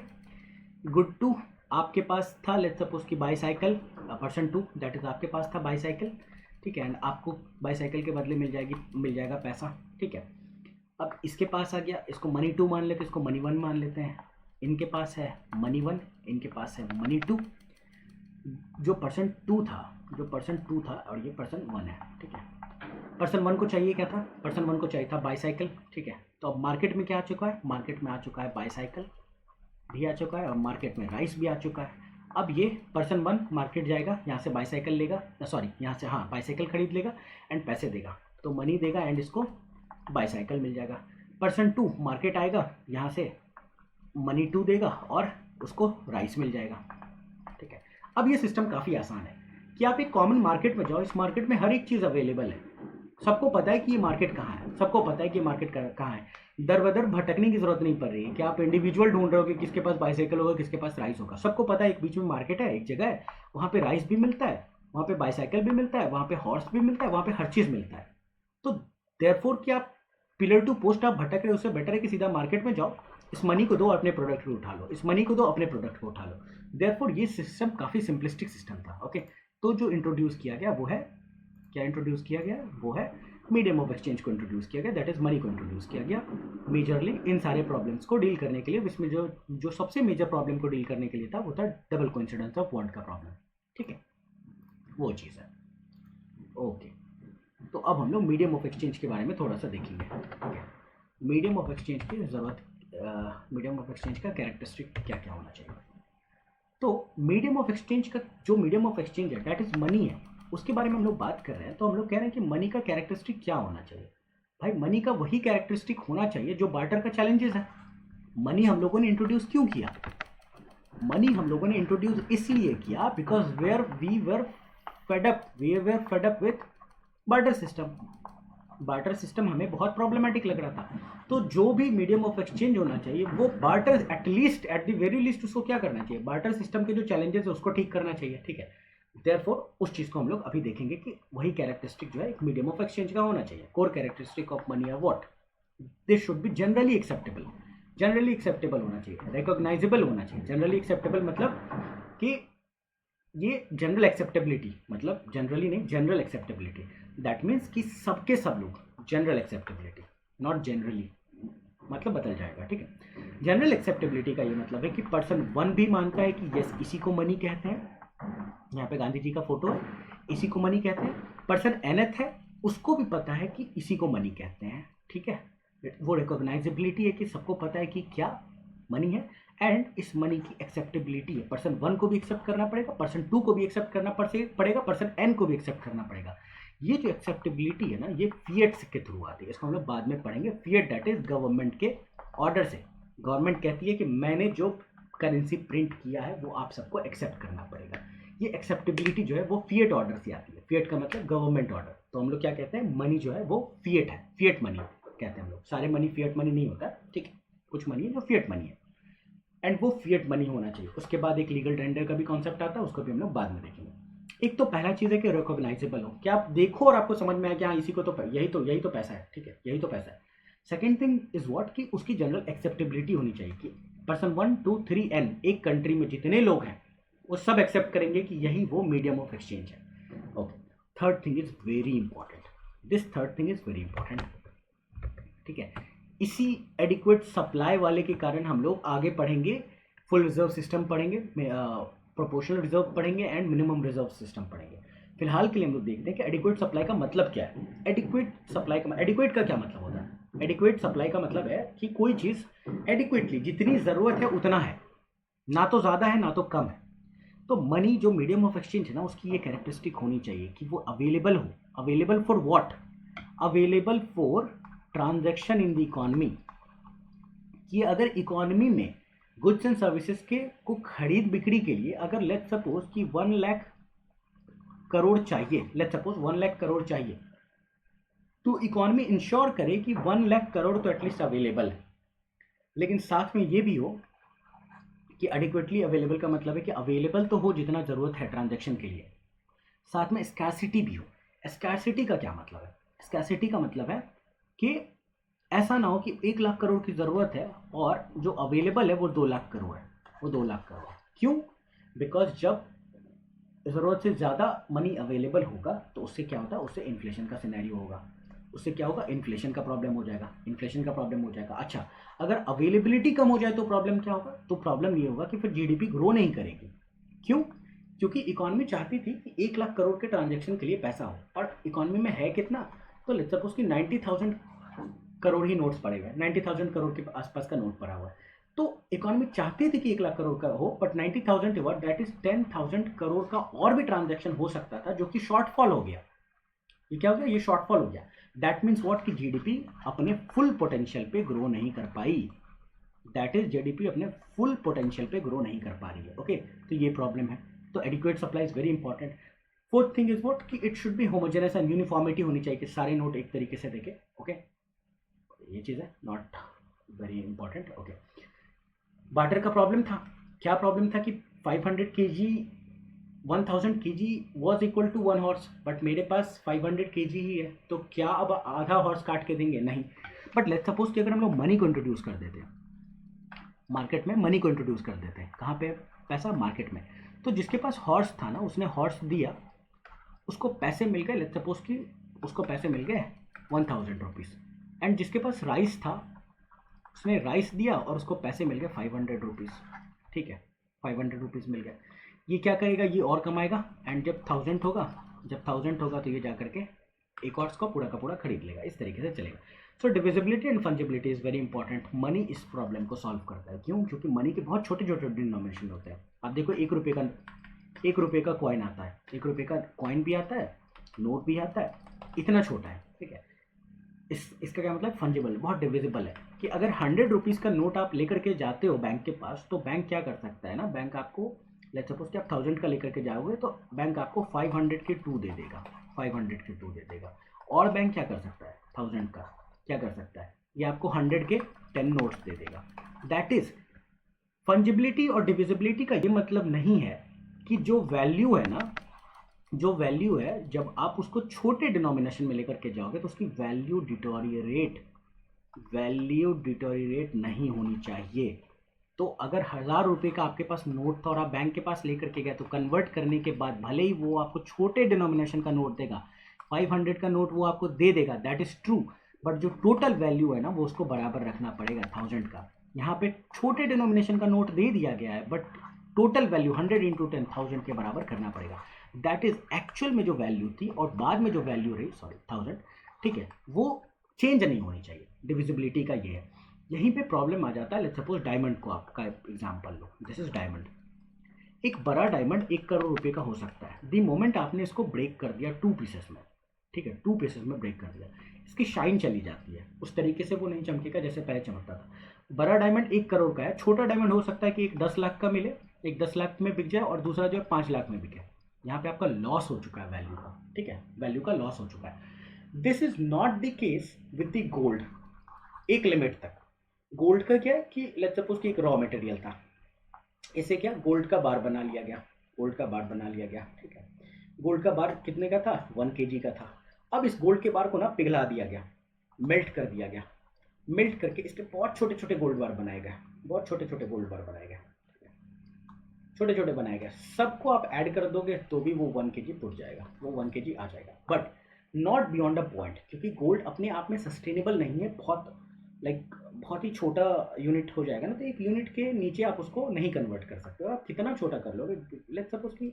A: गुड 2 आपके पास था लेट्स सपोज की बाईसाइकिल, पर्सन 2 दैट इज आपके पास था बाईसाइकिल। ठीक है, एंड आपको बाईसाइकिल के बदले मिल जाएगा पैसा। ठीक है, अब इसके पास आ गया, इसको मनी 2 मान लेते हैं, इसको मनी 1 मान लेते हैं। इनके पास है मनी 1, इनके पास है मनी 2। जो पर्सन 2 था और ये पर्सन 1 है। ठीक है, पर्सन 1 को चाहिए क्या था, पर्सन 1 को चाहिए था बाईसाइकिल। ठीक है, तो अब मार्केट में क्या आ चुका है, मार्केट में आ चुका है बाईसाइकिल भी आ चुका है और मार्केट में राइस भी आ चुका है। अब ये पर्सन 1 मार्केट जाएगा, यहाँ से बाईसाइकिल लेगा, सॉरी यहाँ से हाँ बाईसाइकिल खरीद लेगा एंड पैसे देगा, तो मनी देगा एंड इसको बाईसाइकिल मिल जाएगा। पर्सन 2 मार्केट आएगा, यहाँ से मनी 2 देगा और उसको राइस मिल जाएगा। ठीक है, अब ये सिस्टम काफ़ी आसान है कि आप एक कॉमन मार्केट में जाओ, इस मार्केट में हर एक चीज़ अवेलेबल है, सबको पता है कि ये मार्केट कहाँ है, सबको पता है कि मार्केट कहाँ है, दर बदर भटकने की जरूरत नहीं पड़ रही है कि आप इंडिविजुअल ढूंढ रहे हो कि किसके पास बाईसाइकिल होगा, किसके पास राइस होगा। सबको पता है एक बीच में मार्केट है, एक जगह है, वहाँ पे राइस भी मिलता है, वहाँ पे बाईसाइकिल भी मिलता है, वहाँ पे हॉर्स भी मिलता है, वहाँ पे हर चीज़ मिलता है। तो देयरफॉर कि आप पिलर टू पोस्ट आप भटक रहे हो, उससे बेटर है कि सीधा मार्केट में जाओ, इस मनी को दो, अपने प्रोडक्ट को उठा लो, इस मनी को दो, अपने प्रोडक्ट को उठा लो। देयरफॉर ये सिस्टम काफ़ी सिंपलिस्टिक सिस्टम था। ओके, तो जो इंट्रोड्यूस किया गया वो है, क्या इंट्रोड्यूस किया गया वो है मीडियम ऑफ एक्सचेंज को इंट्रोड्यूस किया गया, दैट इज मनी को इंट्रोड्यूस किया गया मेजरली इन सारे प्रॉब्लम्स को डील करने के लिए। इसमें जो सबसे मेजर प्रॉब्लम को डील करने के लिए था वो था डबल कोइंसिडेंस ऑफ वांट का प्रॉब्लम। ठीक है, वो चीज़ है। ओके, तो अब हम लोग मीडियम ऑफ एक्सचेंज के बारे में थोड़ा सा देखेंगे। ठीक है, मीडियम ऑफ एक्सचेंज की ज़रूरत, मीडियम ऑफ एक्सचेंज का कैरेक्टरिस्टिक क्या क्या होना चाहिए। तो मीडियम ऑफ एक्सचेंज का जो मीडियम ऑफ एक्सचेंज है दैट इज मनी है, उसके बारे में हम लोग बात कर रहे हैं। तो हम लोग कह रहे हैं कि मनी का कैरेक्टरिस्टिक क्या होना चाहिए। भाई मनी का वही कैरेक्टरिस्टिक होना चाहिए जो बार्टर का चैलेंजेस है। मनी हम लोगों ने इंट्रोड्यूस क्यों किया, मनी हम लोगों ने इंट्रोड्यूस इसलिए किया because we were fed up with barter system. Barter system हमें बहुत प्रॉब्लमेटिक लग रहा था, तो जो भी मीडियम ऑफ एक्सचेंज होना चाहिए वो barter at least at the very least उसको क्या करना चाहिए, बार्टर सिस्टम के जो चैलेंजेस है उसको ठीक करना चाहिए। ठीक है, देयरफॉर उस चीज़ को हम लोग अभी देखेंगे कि वही कैरेक्टरिस्टिक जो है एक मीडियम ऑफ एक्सचेंज का होना चाहिए। Core characteristic of money are what, this should be generally acceptable होना चाहिए, रिकॉग्नाइजेबल होना चाहिए। जनरली एक्सेप्टेबल मतलब कि ये जनरल एक्सेप्टेबिलिटी, मतलब जनरली नहीं, जनरल एक्सेप्टेबिलिटी, दैट मीन्स कि सबके सब लोग, जनरल एक्सेप्टेबिलिटी नॉट जनरली, मतलब बदल जाएगा। ठीक है, जनरल एक्सेप्टेबिलिटी का ये मतलब है कि पर्सन 1 भी मानता है कि यस इसी को मनी कहते हैं, यहाँ पे गांधी जी का फोटो है, इसी को मनी कहते हैं। पर्सन nth है, उसको भी पता है कि इसी को मनी कहते हैं। ठीक है, वो रिकॉग्नाइजेबिलिटी है कि सबको पता है कि क्या मनी है, एंड इस मनी की एक्सेप्टेबिलिटी है। पर्सन 1 को भी एक्सेप्ट करना पड़ेगा, पर्सन 2 को भी एक्सेप्ट करना पड़ेगा, पर्सन n को भी एक्सेप्ट करना पड़ेगा। ये जो एक्सेप्टेबिलिटी है ना, ये फिएट के थ्रू आती है, इसको हम लोग बाद में पढ़ेंगे। फिएट दैट इज गवर्नमेंट के ऑर्डर से, गवर्नमेंट कहती है कि मैंने जो करेंसी प्रिंट किया है वो आप सबको एक्सेप्ट करना पड़ेगा। ये एक्सेप्टेबिलिटी जो है वो फिएट ऑर्डर से आती है। फिएट का मतलब गवर्नमेंट ऑर्डर। तो हम लोग क्या कहते हैं, मनी जो है वो फिएट है, फिएट मनी कहते हैं हम लोग। सारे मनी फिएट मनी नहीं होता, ठीक है, कुछ मनी है जो फिएट मनी है, एंड वो फिएट मनी होना चाहिए। उसके बाद एक लीगल टेंडर का भी कॉन्सेप्ट आता है, उसको भी हम लोग बाद में देखेंगे। एक तो पहला चीज़ है कि रिकॉग्नाइजेबल हो, कि आप देखो और आपको समझ में आए कि हाँ इसी को तो यही तो पैसा है। ठीक है, यही तो पैसा है। सेकेंड थिंग इज व्हाट, कि उसकी जनरल एक्सेप्टेबिलिटी होनी चाहिए, कि पर्सन 1 2 3 n, एक कंट्री में जितने लोग हैं वो सब एक्सेप्ट करेंगे कि यही वो मीडियम ऑफ एक्सचेंज है। Okay, third thing is very important, this third thing is very important. ठीक है, इसी एडिक्वेट सप्लाई वाले के कारण हम लोग आगे पढ़ेंगे, फुल रिजर्व सिस्टम पढ़ेंगे, प्रोपोर्शनल रिजर्व पढ़ेंगे एंड मिनिमम रिजर्व सिस्टम पढ़ेंगे। फिलहाल के लिए हम लोग देखते हैं कि एडिक्वेट सप्लाई का मतलब क्या है। एडिक्वेट सप्लाई का, एडिक्वेट का क्या मतलब होता है? एडिक्वेट सप्लाई का मतलब है कि कोई चीज़ एडिक्वेटली जितनी ज़रूरत है उतना है, ना तो ज़्यादा है ना तो कम है। तो मनी जो मीडियम ऑफ एक्सचेंज है ना, उसकी ये कैरेक्टरिस्टिक होनी चाहिए कि वो अवेलेबल हो। Available for what? Available for transaction in the economy. कि अगर इकोनॉमी में गुड्स एंड सर्विसेज के को खरीद बिक्री के लिए अगर लेट्स सपोज कि 1 लाख करोड़ चाहिए, लेट्स सपोज 1 लाख करोड़ चाहिए, तो इकोनॉमी इंश्योर करे कि 1 लाख करोड़ तो एटलीस्ट अवेलेबल है। लेकिन साथ में ये भी हो कि एडिक्वेटली अवेलेबल का मतलब है कि अवेलेबल तो हो जितना ज़रूरत है ट्रांजैक्शन के लिए, साथ में स्कैरसिटी भी हो। स्कैरसिटी का क्या मतलब है? स्कैरसिटी का मतलब है कि ऐसा ना हो कि 1 लाख करोड़ की ज़रूरत है और जो अवेलेबल है वो 2 लाख करोड़ है, वो 2 लाख करोड़ है। क्यों? बिकॉज जब ज़रूरत से ज़्यादा मनी अवेलेबल होगा तो उससे क्या होता है, उससे इन्फ्लेशन का सिनेरियो होगा, उससे क्या होगा, इन्फ्लेशन का प्रॉब्लम हो जाएगा, इन्फ्लेशन का प्रॉब्लम हो जाएगा। अच्छा, अगर अवेलेबिलिटी कम हो जाए तो प्रॉब्लम क्या होगा? तो प्रॉब्लम ये होगा कि फिर जीडीपी ग्रो नहीं करेगी। क्यों? क्योंकि इकोनॉमी चाहती थी कि 1 लाख करोड़ के ट्रांजेक्शन के लिए पैसा हो, और इकोनॉमी में है कितना? तो लेट्स सपोज कि 90,000 करोड़ ही नोट्स पड़े हुए हैं, 90,000 करोड़ के आसपास का नोट पड़ा हुआ है। तो इकोनॉमी चाहती थी कि 1 लाख करोड़ का हो, बट 90,000 हुआ, दैट इज 10,000 करोड़ का और भी ट्रांजैक्शन हो सकता था, जो कि शॉर्टफॉल हो गया। ये क्या हो गया? ये शॉर्टफॉल हो गया। दैट मीन्स व्हाट, कि जीडीपी अपने फुल पोटेंशियल पे ग्रो नहीं कर पाई। दैट इज जीडीपी अपने फुल पोटेंशियल पे ग्रो नहीं कर पा रही है। ओके, तो ये प्रॉब्लम है। तो adequate supply is very important. Fourth thing is what, कि it should be homogeneous and uniformity होनी चाहिए, कि सारे नोट एक तरीके से देखे। ओके, ये चीज़ है, not very important. Okay, barter का प्रॉब्लम था। क्या प्रॉब्लम था कि 500 kg 1000 kg was equal to 1 horse, but मेरे पास 500 kg ही है, तो क्या अब आधा हॉर्स काट के देंगे? नहीं। बट लेट्स सपोज कि अगर हम लोग मनी को इंट्रोड्यूस कर देते हैं मार्केट में, मनी को इंट्रोड्यूस कर देते हैं कहाँ पे? पैसा मार्केट में। तो जिसके पास हॉर्स था ना, उसने हॉर्स दिया, उसको पैसे मिल गए, लेट्स सपोज कि उसको पैसे मिल गए 1000 रुपीज़। एंड जिसके पास राइस था, उसने राइस दिया और उसको पैसे मिल गए 500 रुपीज़। ठीक है, 500 रुपीज़ मिल गए। ये क्या करेगा? ये और कमाएगा, एंड जब 1000 होगा, तो ये जा करके एक और का पूरा खरीद लेगा। इस तरीके से चलेगा। So divisibility and fungibility is very important. Money इस प्रॉब्लम को सॉल्व करता है। क्यों? क्योंकि मनी के बहुत छोटे छोटे डिनोमिनेशन होते हैं। आप देखो, 1 रुपये का कॉइन आता है, 1 रुपये का कॉइन भी आता है, नोट भी आता है, इतना छोटा है। ठीक है, इसका क्या मतलब? फंजिबल, बहुत डिविजिबल है। कि अगर 100 रुपीज़ का नोट आप लेकर के जाते हो बैंक के पास, तो बैंक क्या कर सकता है ना, बैंक आपको लेट्स सपोज कि आप 1000 का लेकर के जाओगे, तो बैंक आपको 500 के 2 दे देगा, 500 के 2 दे देगा। और बैंक क्या कर सकता है? 1000 का क्या कर सकता है? ये आपको 100 के 10 नोट्स दे देगा। दैट इज फंजिबिलिटी और डिविजिबिलिटी का ये मतलब नहीं है कि जो वैल्यू है ना, जो वैल्यू है, जब आप उसको छोटे डिनोमिनेशन में लेकर के जाओगे तो उसकी वैल्यू डिटोरिएट नहीं होनी चाहिए। तो अगर 1000 रुपये का आपके पास नोट था और आप बैंक के पास लेकर के गए, तो कन्वर्ट करने के बाद भले ही वो आपको छोटे डिनोमिनेशन का नोट देगा, 500 का नोट वो आपको दे देगा, दैट इज ट्रू, बट जो टोटल वैल्यू है ना, वो उसको बराबर रखना पड़ेगा 1000 का। यहाँ पे छोटे डिनोमिनेशन का नोट दे दिया गया है, बट टोटल वैल्यू 100 इंटू 10,000 के बराबर करना पड़ेगा। दैट इज एक्चुअल में जो वैल्यू थी और बाद में जो वैल्यू रही, सॉरी 1000, ठीक है, वो चेंज नहीं होनी चाहिए। डिविजिबिलिटी का ये है। यहीं पे प्रॉब्लम आ जाता है। लेट्स सपोज डायमंड को आपका example low, this is diamond. एक बड़ा डायमंड 1 करोड़ रुपए का हो सकता है। दी मोमेंट आपने इसको ब्रेक कर दिया 2 पीसेस में, ठीक है, 2 पीसेस में ब्रेक कर दिया, इसकी शाइन चली जाती है, उस तरीके से वो नहीं चमकेगा जैसे पहले चमकता था। बड़ा डायमंड 1 करोड़ का है, छोटा डायमंड हो सकता है कि एक 10 लाख का मिले, एक 10 लाख में बिक जाए और दूसरा जो है 5 लाख में बिके। यहाँ पे आपका लॉस हो चुका है वैल्यू का, ठीक है, वैल्यू का लॉस हो चुका है। This is not the case with the gold. एक लिमिट तक गोल्ड का क्या है कि लेट्स सपोज कि एक रॉ मटेरियल था, इसे क्या गोल्ड का बार बना लिया गया, गोल्ड का बार बना लिया गया, ठीक है। गोल्ड का बार कितने का था? 1 kg का था। अब इस गोल्ड के बार को ना पिघला दिया गया, मेल्ट कर दिया गया, मेल्ट करके इसके बहुत छोटे छोटे गोल्ड बार बनाए गए, बहुत छोटे छोटे गोल्ड बार बनाए गए, छोटे छोटे बनाए गए। सबको आप ऐड कर दोगे तो भी वो 1 kg टूट जाएगा, वो 1 kg आ जाएगा, but not beyond a point, क्योंकि गोल्ड अपने आप में सस्टेनेबल नहीं है। बहुत बहुत ही छोटा यूनिट हो जाएगा ना, तो एक यूनिट के नीचे आप उसको नहीं कन्वर्ट कर सकते हो। आप कितना छोटा कर लोगे, लेट्स सपोज कि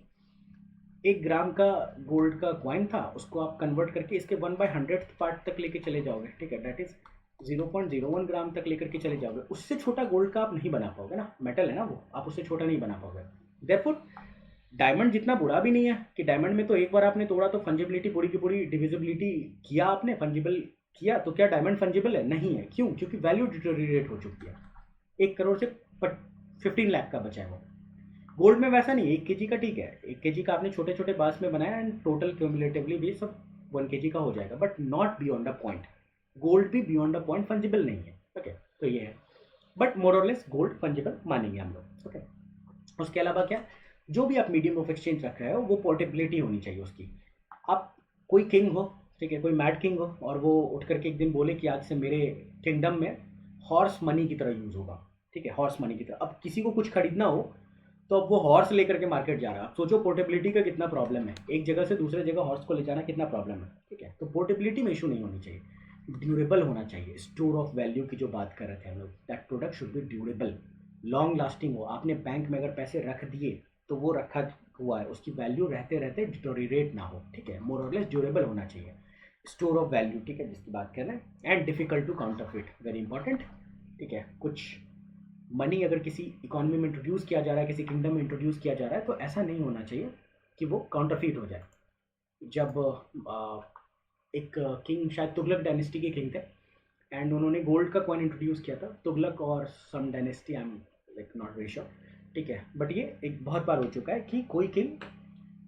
A: 1 ग्राम का गोल्ड का कॉइन था, उसको आप कन्वर्ट करके इसके 1/100th पार्ट तक लेके चले जाओगे, ठीक है, दैट इज 0.01 ग्राम तक लेकर के चले जाओगे, उससे छोटा गोल्ड का आप नहीं बना पाओगे ना, मेटल है ना वो, आप उससे छोटा नहीं बना पाओगे। देयरफॉर डायमंड जितना बुरा भी नहीं है कि डायमंड में तो एक बार आपने तोड़ा तो फंजिबिलिटी पूरी की पूरी डिविजिबिलिटी किया, आपने फंजिबल किया, तो क्या डायमंड फंजिबल है? नहीं है। क्यों? क्योंकि वैल्यू डिटोरिएट हो चुकी है, 1 करोड़ से 15 लाख का बचा है वो। गोल्ड में वैसा नहीं है, 1 kg का ठीक है, 1 kg का आपने छोटे छोटे बार्स में बनाया एंड टोटल क्यूमुलेटिवली भी सब 1 kg का हो जाएगा, but not beyond a point. Gold भी बियॉन्ड अ पॉइंट फंजिबल नहीं है, ओके, तो ये है, बट मोर और लेस गोल्ड फंजिबल मानेंगे हम लोग, ओके। उसके अलावा क्या, जो भी आप मीडियम ऑफ एक्सचेंज रख रहे हो वो पोर्टेबिलिटी होनी चाहिए उसकी। आप कोई किंग हो, ठीक है, कोई मैड किंग हो, और वो उठ करके एक दिन बोले कि आज से मेरे किंगडम में हॉर्स मनी की तरह यूज होगा, ठीक है, हॉर्स मनी की तरह। अब किसी को कुछ खरीदना हो तो अब वो हॉर्स लेकर के मार्केट जा रहा है। आप सोचो पोर्टेबिलिटी का कितना प्रॉब्लम है, एक जगह से दूसरे जगह हॉर्स को ले जाना कितना प्रॉब्लम है, ठीक है। तो पोर्टेबिलिटी में इशू नहीं होनी चाहिए, ड्यूरेबल होना चाहिए। स्टोर ऑफ वैल्यू की जो बात कर रहे थे हम लोग, that product should be durable, long lasting हो। आपने बैंक में अगर पैसे रख दिए तो वो रखा हुआ है, उसकी वैल्यू रहते रहते डिटोरिएट ना हो, ठीक है, मोर और लेस ड्यूरेबल होना चाहिए। स्टोर ऑफ वैल्यू, ठीक है, जिसकी बात कर रहे हैं, and difficult to counterfeit, very important, ठीक है। कुछ मनी अगर किसी इकोनॉमी में इंट्रोड्यूस किया जा रहा है, किसी किंगडम में इंट्रोड्यूस किया जा रहा है, तो ऐसा नहीं होना चाहिए कि वो काउंटरफीट हो जाए। जब एक किंग, शायद तुगलक डायनेस्टी के किंग थे, एंड उन्होंने गोल्ड का कॉइन इंट्रोड्यूस किया था, तुगलक और some dynasty, I am like not very sure, ठीक है, बट ये एक बहुत बार हो चुका है कि कोई किंग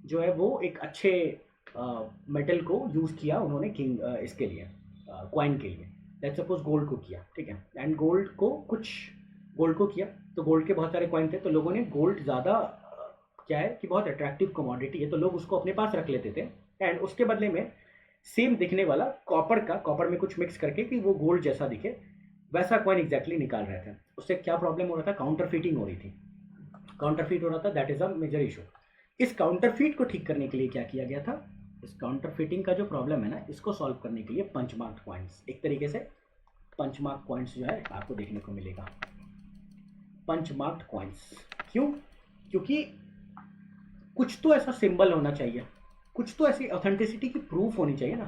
A: जो है वो एक अच्छे मेटल को यूज़ किया उन्होंने किंग इसके लिए, कॉइन के लिए, लेट्स सपोज गोल्ड को किया, ठीक है, एंड गोल्ड को किया, तो गोल्ड के बहुत सारे कॉइन थे, तो लोगों ने गोल्ड ज़्यादा क्या है कि बहुत अट्रैक्टिव कमोडिटी है, तो लोग उसको अपने पास रख लेते थे, एंड उसके बदले में सेम दिखने वाला कॉपर में कुछ मिक्स करके कि वो गोल्ड जैसा दिखे वैसा कॉइन एग्जैक्टली निकाल रहे थे। उससे क्या प्रॉब्लम हो रहा था? काउंटरफीटिंग हो रही थी, काउंटरफीट हो रहा था, that is a major issue. इस काउंटरफीट को ठीक करने के लिए क्या किया गया था? इस काउंटरफीटिंग का जो प्रॉब्लम है ना, इसको सॉल्व करने के लिए पंचमार्क कॉइन्स, एक तरीके से पंचमार्क कॉइन्स जो है आपको देखने को मिलेगा, पंचमार्क कॉइन्स। क्यों? क्योंकि कुछ तो ऐसा सिंबल होना चाहिए, कुछ तो ऐसी ऑथेंटिसिटी की प्रूफ होनी चाहिए ना,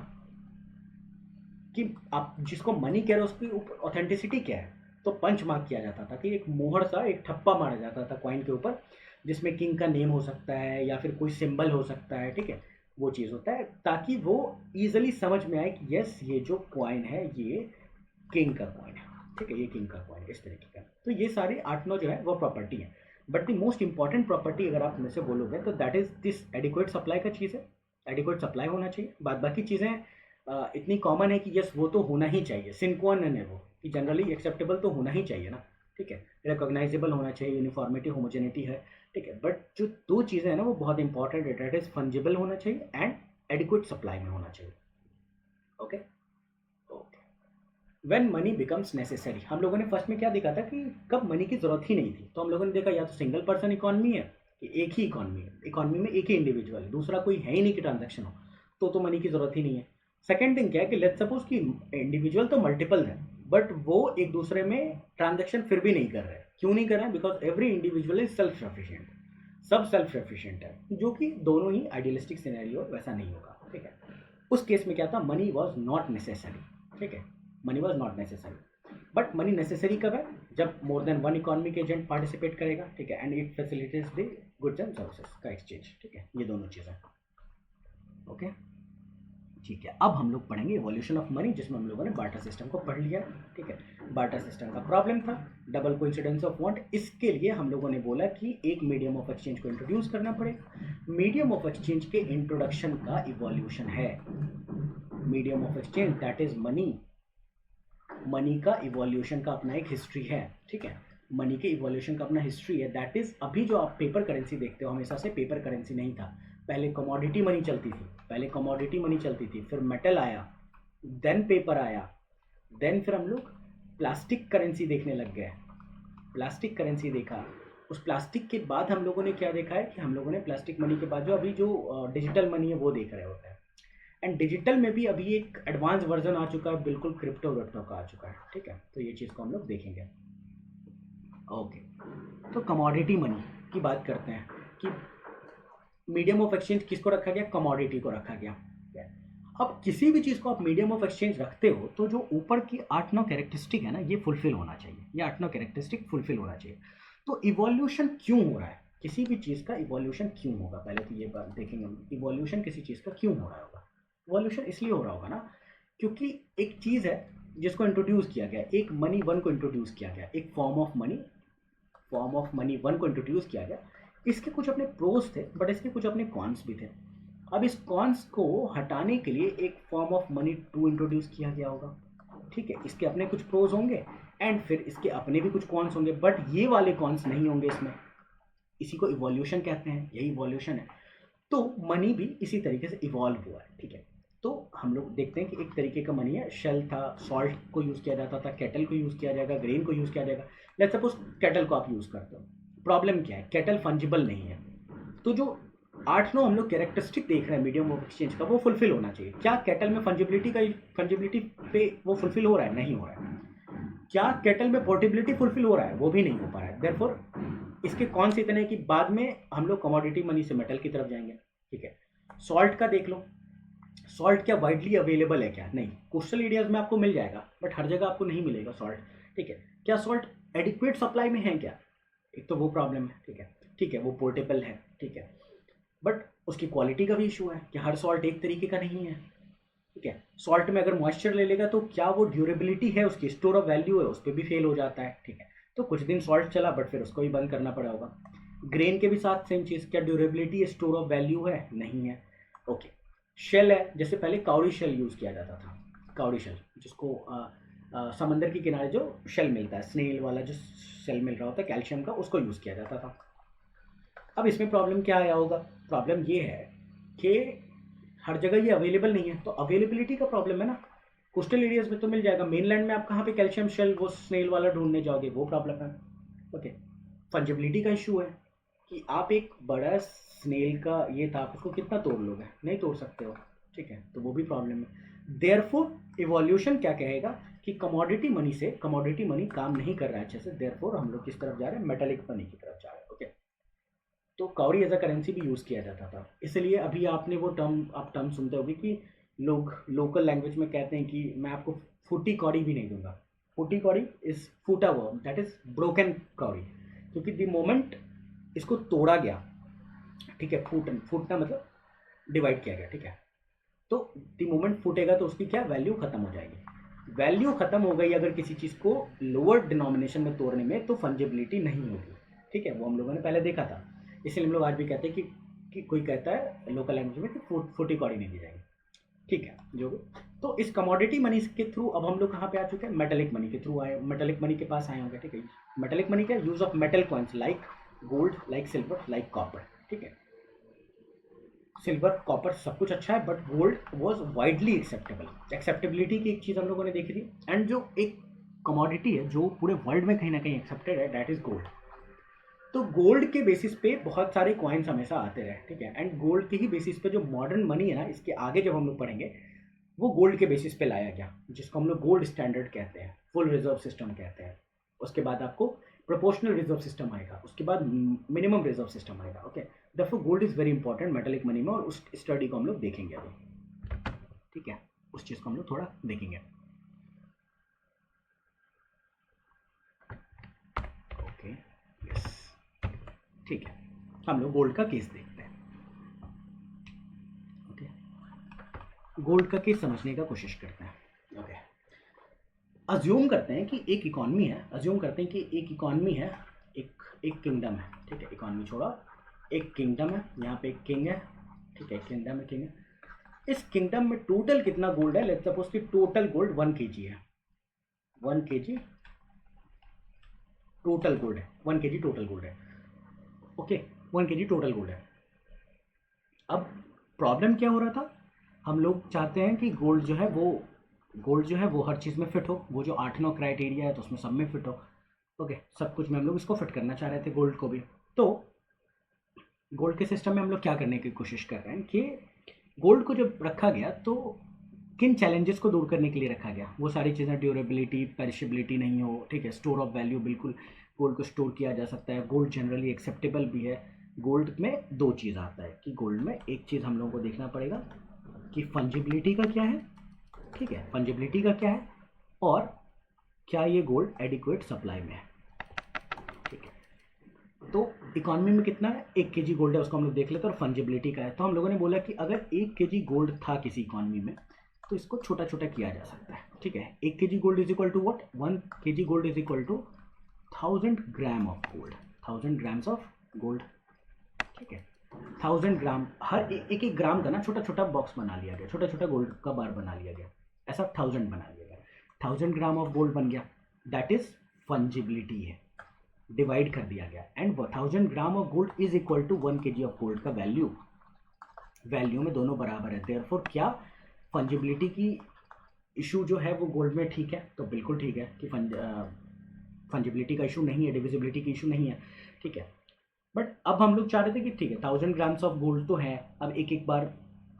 A: कि आप जिसको मनी कह रहे हो उसकी ऑथेंटिसिटी क्या है। तो पंच मार्क किया जाता था कि एक मोहर सा, एक ठप्पा मारा जाता था कॉइन के ऊपर, जिसमें किंग का नेम हो सकता है या फिर कोई सिंबल हो सकता है, ठीक है, वो चीज़ होता है, ताकि वो ईजिली समझ में आए कि यस ये जो कॉइन है ये किंग का कॉइन है, ठीक है, ये किंग का कॉइन है, इस तरीके का। तो ये सारे 8-9 जो है वो प्रॉपर्टी है, but the most important property अगर आप मेरे से बोलोगे तो that is this adequate supply का चीज़ है, एडिक्वेट सप्लाई होना चाहिए। बाद बाकी चीज़ें इतनी कॉमन है कि यस वो तो होना ही चाहिए, सिंक्वन है वो, कि जनरली एक्सेप्टेबल तो होना ही चाहिए ना, ठीक है, रिकॉग्नाइजेबल होना चाहिए, यूनिफॉर्मिटी, होमोजेनिटी है, ठीक है, बट जो 2 चीज़ें हैं ना वो बहुत इंपॉर्टेंट है, दैट इज फंजिबल होना चाहिए एंड एडिक्वेट सप्लाई में होना चाहिए, okay. When money becomes necessary, हम लोगों ने फर्स्ट में क्या देखा था कि कब मनी की जरूरत ही नहीं थी, तो हम लोगों ने देखा या तो सिंगल पर्सन इकॉनमी है, कि एक ही इकॉनमी है, इकॉनमी में एक ही इंडिविजुअल है, दूसरा कोई है ही नहीं कि ट्रांजेक्शन हो, तो मनी की जरूरत ही नहीं है। सेकेंड थिंग क्या है कि लेट्स सपोज कि इंडिविजुअल तो मल्टीपल है, बट वो एक दूसरे में ट्रांजेक्शन फिर भी नहीं कर रहे हैं। क्यों नहीं कर रहे हैं? Because every individual is self sufficient, सब सेल्फ सफिशिएंट है, जो कि दोनों ही आइडियलिस्टिक सिनेरियो वैसा नहीं होगा, ठीक है। उस केस में क्या था? मनी वॉज नॉट नेसेसरी, ठीक है, money was not necessary. But money necessary कब है? जब more than one economic agent participate करेगा, ठीक है, and it facilitates the goods and services का एक्सचेंज, ठीक है, ये दोनों चीज़ें, ओके, ठीक है। अब हम लोग पढ़ेंगे इवोल्यूशन ऑफ मनी, जिसमें हम लोगों ने बार्टर सिस्टम को पढ़ लिया, ठीक है। बार्टर सिस्टम का प्रॉब्लम था डबल कोइंसिडेंस ऑफ वांट, इसके लिए हम लोगों ने बोला कि एक मीडियम ऑफ एक्सचेंज को इंट्रोड्यूस करना पड़ेगा। मीडियम ऑफ एक्सचेंज के इंट्रोडक्शन का इवोल्यूशन है, medium of exchange that is money, money का इवोल्यूशन का अपना एक हिस्ट्री है, ठीक है, मनी के इवोल्यूशन का अपना हिस्ट्री है, दैट इज अभी जो आप पेपर करेंसी देखते हो हमेशा से पेपर करेंसी नहीं था, पहले कमोडिटी मनी चलती थी, पहले कमोडिटी मनी चलती थी, फिर मेटल आया, देन पेपर आया, देन फिर हम लोग प्लास्टिक करेंसी देखने लग गए। प्लास्टिक करेंसी देखा, उस प्लास्टिक के बाद हम लोगों ने क्या देखा है कि हम लोगों ने प्लास्टिक मनी के बाद जो अभी जो डिजिटल मनी है वो देख रहे होते हैं। एंड डिजिटल में भी अभी एक एडवांस वर्जन आ चुका है, बिल्कुल क्रिप्टो विप्टो का आ चुका है, ठीक है। तो ये चीज़ को हम लोग देखेंगे। ओके, तो कमोडिटी मनी की बात करते हैं कि मीडियम ऑफ एक्सचेंज किसको रखा गया, कमोडिटी को रखा गया। अब किसी भी चीज़ को आप मीडियम ऑफ एक्सचेंज रखते हो तो जो ऊपर की 8-9 कैरेक्टरिस्टिक है ना, ये फुलफिल होना चाहिए, ये 8-9 कैरेक्टरिस्टिक फुलफिल होना चाहिए। तो इवोल्यूशन क्यों हो रहा है, किसी भी चीज़ का इवोल्यूशन क्यों होगा, पहले तो ये बात देखेंगे हम, इवोल्यूशन किसी चीज़ का क्यों हो रहा होगा। इवोल्यूशन इसलिए हो रहा होगा ना, क्योंकि एक चीज़ है जिसको इंट्रोड्यूस किया गया, एक मनी वन को इंट्रोड्यूस किया गया, एक फॉर्म ऑफ मनी वन को इंट्रोड्यूस किया गया। इसके कुछ अपने प्रोज थे बट इसके कुछ अपने कॉन्स भी थे। अब इस कॉन्स को हटाने के लिए एक form of money to introduce किया गया होगा, ठीक है। इसके अपने कुछ प्रोज होंगे एंड फिर इसके अपने भी कुछ कॉन्स होंगे, बट ये वाले कॉन्स नहीं होंगे इसमें। इसी को इवोल्यूशन कहते हैं, यही इवोल्यूशन है। तो मनी भी इसी तरीके से इवॉल्व हुआ है, ठीक है। तो हम लोग देखते हैं कि एक तरीके का मनी है, शेल था, सॉल्ट को यूज़ किया जाता था, केटल को यूज़ किया जाएगा, ग्रेन को यूज़ किया जाएगा। लेट्स सपोज केटल को आप यूज़ करते हो, प्रॉब्लम क्या है, केटल फंजिबल नहीं है। तो जो 8-9 हम लोग कैरेक्टरिस्टिक देख रहे हैं मीडियम ऑफ एक्सचेंज का, वो फुलफिल होना चाहिए। क्या केटल में फंजिबिलिटी पे वो फुलफिल हो रहा है, नहीं हो रहा है। क्या केटल में पोर्टेबिलिटी फुलफिल हो रहा है, वो भी नहीं हो पा रहा है। देयरफॉर इसके कौन से इतने कि बाद में हम लोग कमोडिटी मनी से मेटल की तरफ जाएंगे, ठीक है। सॉल्ट का देख लो, सॉल्ट क्या वाइडली अवेलेबल है क्या, नहीं। कोस्टल एरियाज में आपको मिल जाएगा बट हर जगह आपको नहीं मिलेगा सॉल्ट, ठीक है। क्या सॉल्ट एडिक्वेट सप्लाई में है क्या, एक तो वो प्रॉब्लम है, ठीक है। ठीक है, वो पोर्टेबल है, ठीक है, बट उसकी क्वालिटी का भी इशू है कि हर सॉल्ट एक तरीके का नहीं है, ठीक है। सॉल्ट में अगर मॉइस्चर ले लेगा तो क्या वो ड्यूरेबिलिटी है, उसकी स्टोर ऑफ वैल्यू है, उस पर भी फेल हो जाता है, ठीक है। तो कुछ दिन सॉल्ट चला बट फिर उसको भी बंद करना पड़ा होगा। ग्रेन के भी साथ सेम चीज़, क्या ड्यूरेबिलिटी स्टोर ऑफ वैल्यू है, नहीं है, ओके। शेल है, जैसे पहले काउरी शेल यूज़ किया जाता था, काउरी शेल जिसको समंदर के किनारे जो शेल मिलता है, स्नेल वाला जो शेल मिल रहा होता है कैल्शियम का, उसको यूज़ किया जाता था। अब इसमें प्रॉब्लम क्या आया होगा, प्रॉब्लम ये है कि हर जगह ये अवेलेबल नहीं है, तो अवेलेबिलिटी का प्रॉब्लम है ना। कोस्टल एरियाज में तो मिल जाएगा, मेनलैंड में आप कहाँ पे कैल्शियम शेल वो स्नेल वाला ढूंढने जाओगे, वो प्रॉब्लम है, ओके। फंजिबिलिटी का इशू है कि आप एक बड़ा स्नेल का ये था, आप उसको कितना तोड़ लोगे, नहीं तोड़ सकते हो, ठीक है। तो वो भी प्रॉब्लम है। देयरफॉर इवोल्यूशन क्या कहेगा कि कमोडिटी मनी काम नहीं कर रहा है अच्छे से, देयरफॉर हम लोग किस तरफ जा रहे हैं, मेटालिक मनी की तरफ जा रहे हैं, ओके। तो काउरी एज अ करेंसी भी यूज़ किया जाता था, इसलिए अभी आपने वो टर्म सुनते होगे कि लोग लोकल लैंग्वेज में कहते हैं कि मैं आपको फूटी कौड़ी भी नहीं दूंगा। फूटी कौड़ी इज फूटा वर्म, दैट इज ब्रोकन कौड़ी, क्योंकि द मोमेंट इसको तोड़ा गया, ठीक है, फूटना मतलब डिवाइड किया गया, ठीक है। तो द मोमेंट फूटेगा तो उसकी क्या वैल्यू खत्म हो जाएगी। वैल्यू खत्म हो गई अगर किसी चीज़ को लोअर डिनोमिनेशन में तोड़ने में, तो फंजिबिलिटी नहीं होगी, ठीक है। वो हम लोगों ने पहले देखा था, इसलिए हम लोग आज भी कहते हैं कि कोई कहता है लोकल लैंग्वेज में कि फूटी कौड़ी नहीं दी जाएगी, ठीक है, जो भी। तो इस कमोडिटी मनी के थ्रू अब हम लोग कहाँ पे आ चुके हैं, मेटेलिक मनी के थ्रू आए, मेटेलिक मनी के पास आए होंगे, ठीक है। मेटेलिक मनी का use of metal coins like gold, like silver, like copper, ठीक है। सिल्वर कॉपर सब कुछ अच्छा है but gold was widely acceptable. Acceptability की एक चीज़ हम लोगों ने देखी थी, एंड जो एक कमोडिटी है जो पूरे वर्ल्ड में कहीं ना कहीं एक्सेप्टेड है, दैट इज गोल्ड। तो गोल्ड के बेसिस पे बहुत सारे कॉइन्स हमेशा आते रहे, ठीक है। एंड गोल्ड के ही बेसिस पे जो मॉडर्न मनी है ना, इसके आगे जब हम लोग पढ़ेंगे, वो गोल्ड के बेसिस पे लाया गया, जिसको हम लोग गोल्ड स्टैंडर्ड कहते हैं, फुल रिजर्व सिस्टम कहते हैं। उसके बाद आपको प्रोपोर्शनल रिजर्व सिस्टम आएगा, उसके बाद मिनिमम रिजर्व सिस्टम आएगा, okay. Therefore gold is very important metallic money में, और उस स्टडी को हम लोग देखेंगे अभी, ठीक है। उस चीज़ को हम लोग थोड़ा देखेंगे, ओके, यस, ठीक है। हम लोग गोल्ड का केस देखते हैं, ओके। गोल्ड का केस समझने का कोशिश करते हैं, ओके। अज्यूम करते हैं कि एक इकॉनमी है, एक किंगडम है, ठीक है। इकॉनमी छोड़ा, एक किंगडम है, यहाँ पे एक किंग है, ठीक है, किंगडम है। इस किंगडम में टोटल कितना गोल्ड है, लेट्स सपोज कि टोटल गोल्ड 1 kg है, 1 kg टोटल गोल्ड है, 1 kg टोटल गोल्ड है, ओके। 1 kg टोटल गोल्ड है। अब प्रॉब्लम क्या हो रहा था, हम लोग चाहते हैं कि गोल्ड जो है वो गोल्ड जो है वो हर चीज़ में फिट हो, वो जो 8-9 क्राइटेरिया है तो उसमें सब में फिट हो। ओके, सब कुछ में हम लोग इसको फिट करना चाह रहे थे गोल्ड को भी। तो गोल्ड के सिस्टम में हम लोग क्या करने की कोशिश कर रहे हैं कि गोल्ड को जब रखा गया तो किन चैलेंजेस को दूर करने के लिए रखा गया, वो सारी चीज़ें, ड्यूरेबिलिटी, पेरिशेबिलिटी नहीं हो, ठीक है, स्टोर ऑफ वैल्यू, बिल्कुल गोल्ड को स्टोर किया जा सकता है, गोल्ड जनरली एक्सेप्टेबल भी है। गोल्ड में दो चीज़ आता है कि गोल्ड में एक चीज़ हम लोगों को देखना पड़ेगा कि फंजिबिलिटी का क्या है, ठीक है, फंजिबिलिटी का क्या है, और क्या ये गोल्ड एडिक्वेट सप्लाई में है, ठीक है। तो इकोनॉमी में कितना है, 1 kg गोल्ड है, उसको हम लोग देख लेते हैं, और फंजिबिलिटी का है। तो हम लोगों ने बोला कि अगर 1 kg गोल्ड था किसी इकोनॉमी में तो इसको छोटा छोटा किया जा सकता है, ठीक है। 1 kg gold is equal to what, 1 kg gold is equal to 1000 gram of gold, 1000 grams of gold, ठीक है। 1000 ग्राम, हर एक एक ग्राम का ना छोटा छोटा बॉक्स बना लिया गया, छोटा छोटा गोल्ड का बार बना लिया गया, ऐसा 1000 बना लिया गया, 1000 ग्राम ऑफ गोल्ड बन गया, दैट इज फंजिबिलिटी है, डिवाइड कर दिया गया। And 1000 gram of gold is equal to 1 kg of gold का वैल्यू में दोनों बराबर है। देयरफॉर क्या फंजिबिलिटी की इशू जो है वो गोल्ड में ठीक है, तो बिल्कुल ठीक है कि फंजिबिलिटी का इशू नहीं है, डिविजिबिलिटी की इशू नहीं है, ठीक है। बट अब हम लोग चाह रहे थे कि ठीक है 1000 ग्राम्स ऑफ गोल्ड तो है, अब एक एक बार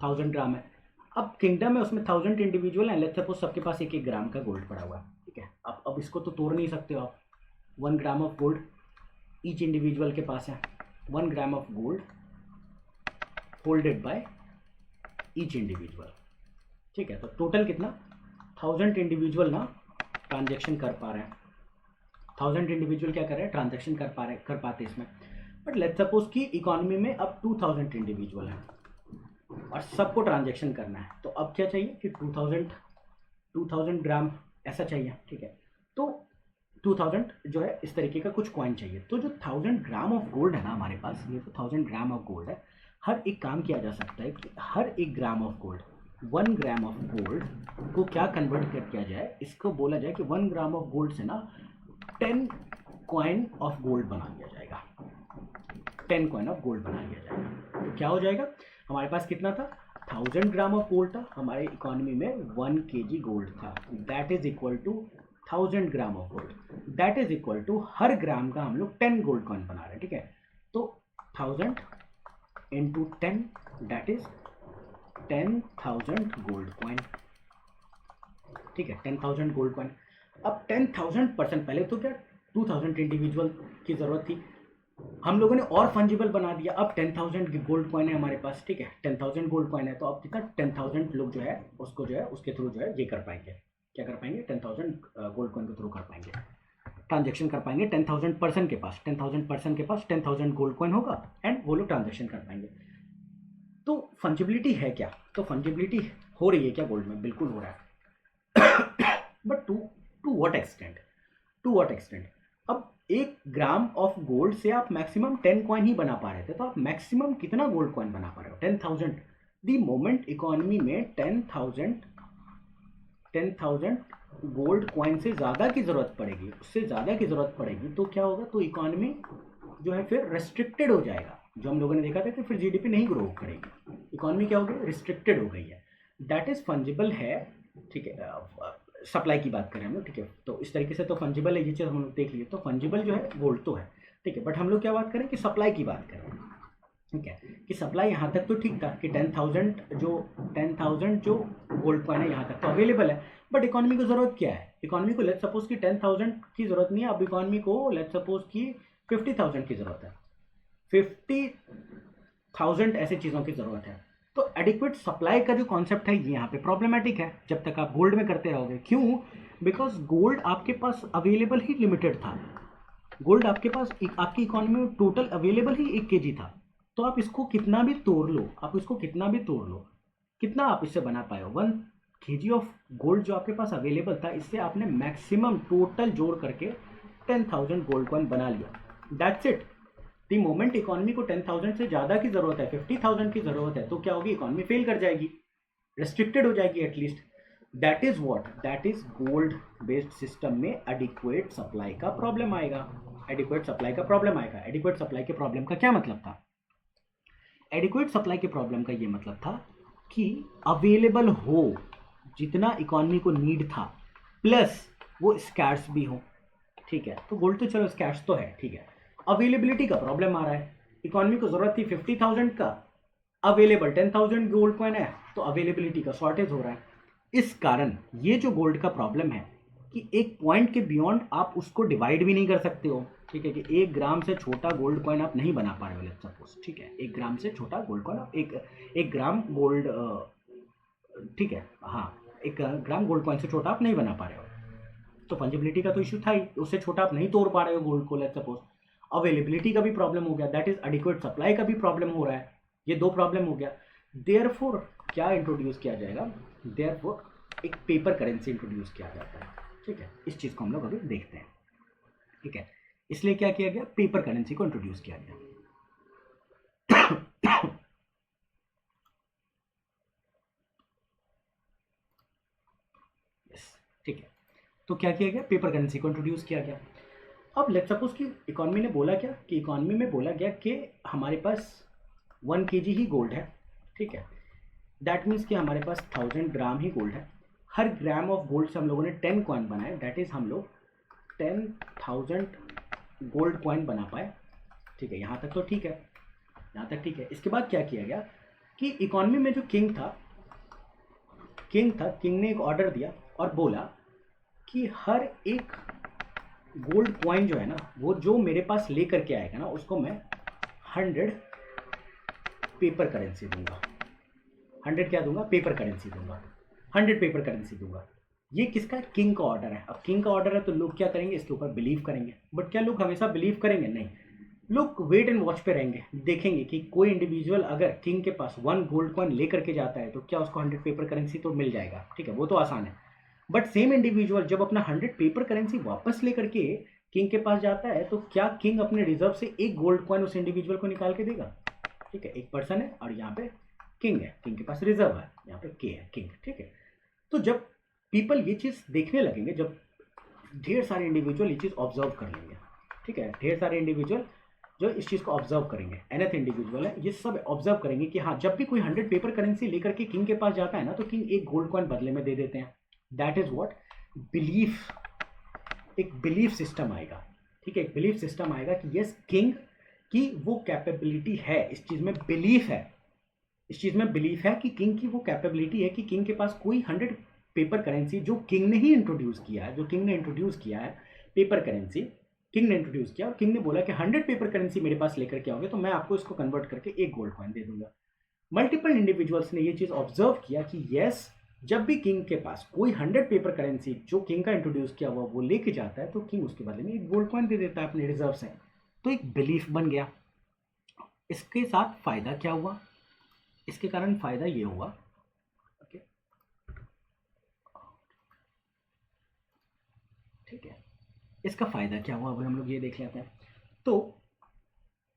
A: 1000 ग्राम है, अब किंगडम है उसमें 1000 इंडिविजुअल है, लेट्स सपोज सबके पास एक एक ग्राम का गोल्ड पड़ा हुआ है, ठीक है। अब इसको तो तोड़ नहीं सकते हो आप, 1 ग्राम ऑफ गोल्ड ईच इंडिविजुअल के पास है, 1 ग्राम of gold holded by each individual, ठीक है। तो टोटल कितना, 1000 इंडिविजुअल ना ट्रांजेक्शन कर पा रहे हैं, 1000 इंडिविजुअल क्या कर रहे हैं, ट्रांजेक्शन कर पाते इसमें। बट लेट्स सपोज कि इकोनॉमी में अब 2000 इंडिविजुअल हैं और सबको ट्रांजेक्शन करना है, तो अब क्या चाहिए कि 2000 ग्राम ऐसा चाहिए, ठीक है। तो 2000 जो है इस तरीके का कुछ कॉइन चाहिए। तो जो 1000 ग्राम ऑफ गोल्ड है ना हमारे पास, ये तो 1000 ग्राम ऑफ गोल्ड है, हर एक काम किया जा सकता है कि हर एक ग्राम of gold, 1 gram of gold को क्या कन्वर्ट कर किया जाए, इसको बोला जाए कि 1 ग्राम ऑफ गोल्ड से ना 10 कॉइन ऑफ गोल्ड बना लिया जाएगा, 10 कॉइन ऑफ गोल्ड बना लिया जाएगा। तो क्या हो जाएगा, हमारे पास कितना था, 1000 ग्राम ऑफ गोल्ड था, हमारे इकोनॉमी में 1 kg गोल्ड था, that is equal to 1000 gram of gold, that is equal to हर ग्राम का हम लोग 10 गोल्ड कॉइन बना रहे हैं, ठीक है। तो 1000 into 10 that is 10,000 gold coin, ठीक है, 10,000 गोल्ड कॉइन। अब 10,000%, पहले तो क्या 2000 इंडिविजुअल की जरूरत थी, हम लोगों ने और फंजिबल बना दिया, अब 10,000 गोल्ड कॉइन है हमारे पास, ठीक है, 10,000 गोल्ड कॉइन है, तो अब कितना 10,000 लोग जो है उसको जो है उसके थ्रू जो है ये कर पाएंगे, क्या कर पाएंगे, 10,000 गोल्ड कॉइन के थ्रू कर पाएंगे, ट्रांजेक्शन कर पाएंगे। 10,000 पर्सन के पास 10,000 गोल्ड कॉइन होगा एंड वो लोग ट्रांजेक्शन कर पाएंगे। तो फंजिबिलिटी है क्या, तो फंजिबिलिटी हो रही है क्या गोल्ड में, बिल्कुल हो रहा है बट टू व्हाट एक्सटेंट। अब 1 ग्राम ऑफ गोल्ड से आप मैक्सिमम 10 कॉइन ही बना पा रहे थे, तो आप मैक्सिमम कितना गोल्ड कॉइन बना पा रहे हो, 10,000। दी मोमेंट इकोनॉमी में 10,000 गोल्ड कॉइन से ज़्यादा की ज़रूरत पड़ेगी, उससे ज़्यादा की ज़रूरत पड़ेगी, तो क्या होगा, तो इकोनॉमी जो है फिर रेस्ट्रिक्टेड हो जाएगा। जो हम लोगों ने देखा था कि फिर जीडीपी नहीं ग्रो करेगी, इकोनॉमी क्या हो गई, रिस्ट्रिक्टेड हो गई है, दैट इज फंजिबल है, ठीक है। सप्लाई की बात करें हम लोग, ठीक है, तो इस तरीके से तो फंजिबल है, ये चीज़ हम लोग देख लिए, तो फंजिबल जो है गोल्ड तो है, ठीक है। बट हम लोग क्या बात करें कि सप्लाई की बात करें, ठीक है, कि सप्लाई यहाँ तक तो ठीक था कि 10,000 जो गोल्ड कॉइन है यहाँ तक तो अवेलेबल है, बट इकोनॉमी को ज़रूरत क्या है, इकोनॉमी को लेट्स सपोज कि 10,000 की ज़रूरत नहीं है, अब इकोनॉमी को लेट्स सपोज कि 50,000 की ज़रूरत है, 50,000 ऐसी चीज़ों की ज़रूरत है। तो एडिक्वेट सप्लाई का जो कॉन्सेप्ट है ये यहाँ पे प्रॉब्लमेटिक है जब तक आप गोल्ड में करते रहोगे। क्यों, बिकॉज गोल्ड आपके पास अवेलेबल ही लिमिटेड था, गोल्ड आपके पास आपकी इकोनॉमी में टोटल अवेलेबल ही 1 kg था, तो आप इसको कितना भी तोड़ लो, कितना आप इससे बना पाए हो, 1 kg ऑफ गोल्ड जो आपके पास अवेलेबल था, इससे आपने मैक्सिमम टोटल जोड़ करके 10,000 गोल्ड कॉइन बना लिया, that's it. The moment economy को 10,000 से ज़्यादा की ज़रूरत है, 50,000 की ज़रूरत है, तो क्या होगी, इकोनॉमी फेल कर जाएगी, रेस्ट्रिक्टेड हो जाएगी at least. That is what, that is gold based system में एडिक्वेट सप्लाई का प्रॉब्लम आएगा, एडिक्वेट सप्लाई का प्रॉब्लम का क्या मतलब था, एडिक्वेट सप्लाई के प्रॉब्लम का ये मतलब था कि अवेलेबल हो जितना इकोनॉमी को नीड था प्लस वो स्कैर्स भी हो, ठीक है। तो गोल्ड तो चलो स्कैर्स तो है, ठीक है। अवेलेबिलिटी का प्रॉब्लम आ रहा है, इकोनॉमी को जरूरत थी 50,000 का, अवेलेबल 10,000 गोल्ड कॉइन है, तो अवेलेबिलिटी का शॉर्टेज हो रहा है। इस कारण ये जो गोल्ड का प्रॉब्लम है कि एक पॉइंट के बियॉन्ड आप उसको डिवाइड भी नहीं कर सकते हो, ठीक है, कि 1 ग्राम से छोटा गोल्ड कॉइन आप नहीं बना पा रहे हो, लेट्स सपोज, ठीक है। 1 ग्राम से छोटा गोल्ड कॉइन आप एक ग्राम गोल्ड, ठीक है, हाँ, 1 ग्राम गोल्ड कॉइन से छोटा आप नहीं बना पा रहे हो, तो फंजिबिलिटी का तो इशू था ही, उससे छोटा आप नहीं तोड़ पा रहे हो गोल्ड को, लेट्स सपोज। अवेलेबिलिटी का भी प्रॉब्लम हो गया, दैट इज एडिक्वेट सप्लाई का भी प्रॉब्लम हो रहा है, ये 2 प्रॉब्लम हो गया। देयरफॉर क्या इंट्रोड्यूस किया जाएगा, देयरफॉर एक पेपर करेंसी इंट्रोड्यूस किया जाता है, ठीक है। इस चीज़ को हम लोग अभी देखते हैं, ठीक है। इसलिए क्या किया गया, पेपर करेंसी को इंट्रोड्यूस किया गया। ठीक है, तो क्या किया गया, पेपर करेंसी को इंट्रोड्यूस किया गया। अब लेट्स सपोज कि इकोनॉमी ने बोला क्या, कि इकोनॉमी में बोला गया कि हमारे पास 1 kg ही गोल्ड है, ठीक है। दैट मीन्स कि हमारे पास 1000 ग्राम ही गोल्ड है। हर ग्राम ऑफ गोल्ड से हम लोगों ने 10 कॉइन बनाए, दैट इज हम लोग 10,000 गोल्ड कॉइन बना पाए, ठीक है। यहाँ तक तो ठीक है, यहाँ तक ठीक है। इसके बाद क्या किया गया कि इकोनॉमी में जो किंग था, किंग ने एक ऑर्डर दिया और बोला कि हर एक गोल्ड कॉइन जो है ना, वो जो मेरे पास लेकर के आएगा ना, उसको मैं 100 पेपर करेंसी दूंगा। 100 क्या दूंगा, पेपर करेंसी दूंगा, 100 पेपर करेंसी दूंगा। ये किसका, किंग का ऑर्डर है। अब किंग का ऑर्डर है तो लोग क्या करेंगे, इसके ऊपर बिलीव करेंगे। बट क्या लोग हमेशा बिलीव करेंगे, नहीं, लोग वेट एंड वॉच पे रहेंगे, देखेंगे कि कोई इंडिविजुअल अगर किंग के पास 1 गोल्ड कॉइन लेकर के जाता है तो क्या उसको 100 पेपर करेंसी तो मिल जाएगा, ठीक है, वो तो आसान है। बट सेम इंडिविजुअल जब अपना 100 पेपर करेंसी वापस लेकर के किंग के पास जाता है तो क्या किंग अपने रिजर्व से 1 गोल्ड कॉइन उस इंडिविजुअल को निकाल के देगा, ठीक है। एक पर्सन है और यहाँ पे किंग है, किंग के पास रिजर्व है, यहाँ पे के है, किंग, ठीक है। तो जब पीपल ये चीज़ देखने लगेंगे, जब ढेर सारे इंडिविजुअल ये चीज़ ऑब्जर्व कर लेंगे, ठीक है, ढेर सारे इंडिविजुअल जो इस चीज़ को ऑब्जर्व करेंगे, एनथ इंडिविजुअल है, ये सब ऑब्जर्व करेंगे कि हाँ, जब भी कोई 100 पेपर करेंसी लेकर के किंग के पास जाता है ना, तो किंग 1 गोल्ड कॉइन बदले में दे देते हैं। दैट इज व्हाट, बिलीफ, एक बिलीफ सिस्टम आएगा, ठीक है। एक बिलीफ सिस्टम आएगा कि यस, किंग की वो कैपेबिलिटी है, इस चीज़ में बिलीफ है, इस चीज़ में बिलीफ है कि किंग की वो कैपेबिलिटी है कि किंग के पास कोई 100 पेपर करेंसी, जो किंग ने ही इंट्रोड्यूस किया है, जो किंग ने इंट्रोड्यूस किया है पेपर करेंसी, किंग ने इंट्रोड्यूस किया और किंग ने बोला कि 100 पेपर करेंसी मेरे पास लेकर के आओगे तो मैं आपको इसको कन्वर्ट करके 1 गोल्ड कॉइन दे दूंगा। मल्टीपल इंडिविजुअल्स ने ये चीज़ ऑब्जर्व किया कि यस, जब भी किंग के पास कोई 100 पेपर करेंसी जो किंग का इंट्रोड्यूस किया हुआ वो लेके जाता है तो किंग उसके बदले में 1 गोल्ड कॉइन दे देता है अपने रिजर्व से। तो एक बिलीफ बन गया। इसके साथ फायदा क्या हुआ, इसके कारण फायदा ये हुआ, ओके, ठीक है। इसका फायदा क्या हुआ, अब हम लोग ये देख लेते हैं। तो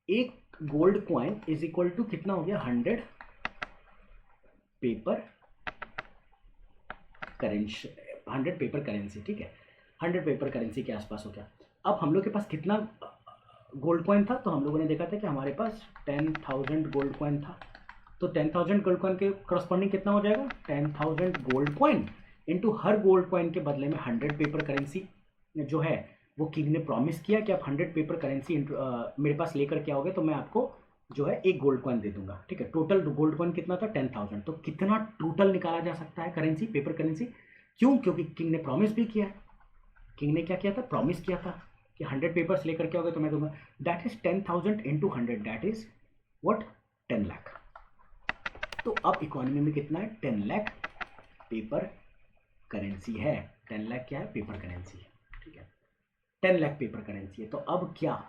A: 1 gold coin is equal to कितना हो गया, 100 पेपर करेंसी, 100 पेपर करेंसी, ठीक है, 100 पेपर करेंसी के आसपास हो गया। अब हम लोग के पास कितना गोल्ड कॉइन था, तो हम लोगों ने देखा था कि हमारे पास 10,000 गोल्ड कॉइन था। तो 10,000 गोल्ड कॉइन के करस्पॉन्डिंग कितना हो जाएगा, 10,000 गोल्ड कॉइन इंटू हर गोल्ड कॉइन के बदले में 100 पेपर करेंसी जो है वो किंग ने प्रॉमिस किया कि आप 100 पेपर करेंसी मेरे पास लेकर के आओगे तो मैं आपको जो है 1 गोल्ड कॉइन दे दूंगा, ठीक है। टोटल गोल्ड कॉइन कितना था, 10,000। तो कितना टोटल निकाला जा सकता है करेंसी, पेपर करेंसी, क्यों, क्योंकि किंग ने प्रॉमिस भी किया है। किंग ने क्या किया था, प्रॉमिस किया था कि 100 पेपर्स लेकर के आओगे तो मैं दूंगा। That is 10,000 into 100, that is what, 10 lakh. तो अब इकोनॉमी में कितना है, 10 लाख पेपर करेंसी है। 10 लाख क्या है, पेपर करेंसी है, ठीक है, 10 लाख पेपर करेंसी है। तो अब क्या,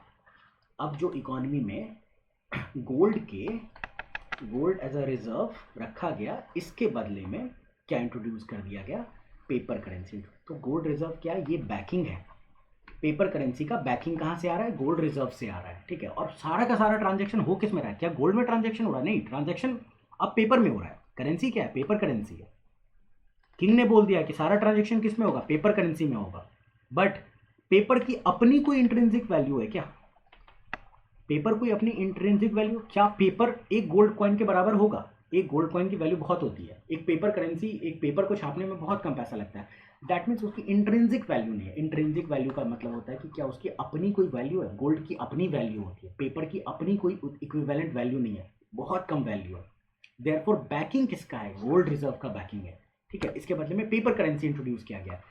A: अब जो इकोनॉमी में गोल्ड एज अ रिजर्व रखा गया, इसके बदले में क्या इंट्रोड्यूस कर दिया गया, पेपर करेंसी। तो गोल्ड रिजर्व क्या है, ये बैकिंग है। पेपर करेंसी का बैकिंग कहाँ से आ रहा है, गोल्ड रिजर्व से आ रहा है, ठीक है। और सारा का सारा ट्रांजेक्शन हो किस में रहा है, क्या गोल्ड में ट्रांजेक्शन हो रहा है, नहीं, ट्रांजेक्शन अब पेपर में हो रहा है। करेंसी क्या है, पेपर करेंसी है। किंग ने बोल दिया कि सारा ट्रांजेक्शन किस में होगा, पेपर करेंसी में होगा। बट पेपर की अपनी कोई इंट्रिंसिक वैल्यू है क्या, पेपर कोई अपनी इंट्रिंसिक वैल्यू, क्या पेपर 1 गोल्ड कॉइन के बराबर होगा, एक गोल्ड कॉइन की वैल्यू बहुत होती है, एक पेपर करेंसी, एक पेपर को छापने में बहुत कम पैसा लगता है। दैट मीन्स उसकी इंट्रिंसिक वैल्यू नहीं है। इंट्रिंसिक वैल्यू का मतलब होता है कि क्या उसकी अपनी कोई वैल्यू है, गोल्ड की अपनी वैल्यू होती है, पेपर की अपनी कोई इक्विवेलेंट वैल्यू नहीं है, बहुत कम वैल्यू है। देयरफॉर बैकिंग किसका है, गोल्ड रिजर्व का बैकिंग है, ठीक है। इसके बदले में पेपर करेंसी इंट्रोड्यूस किया गया।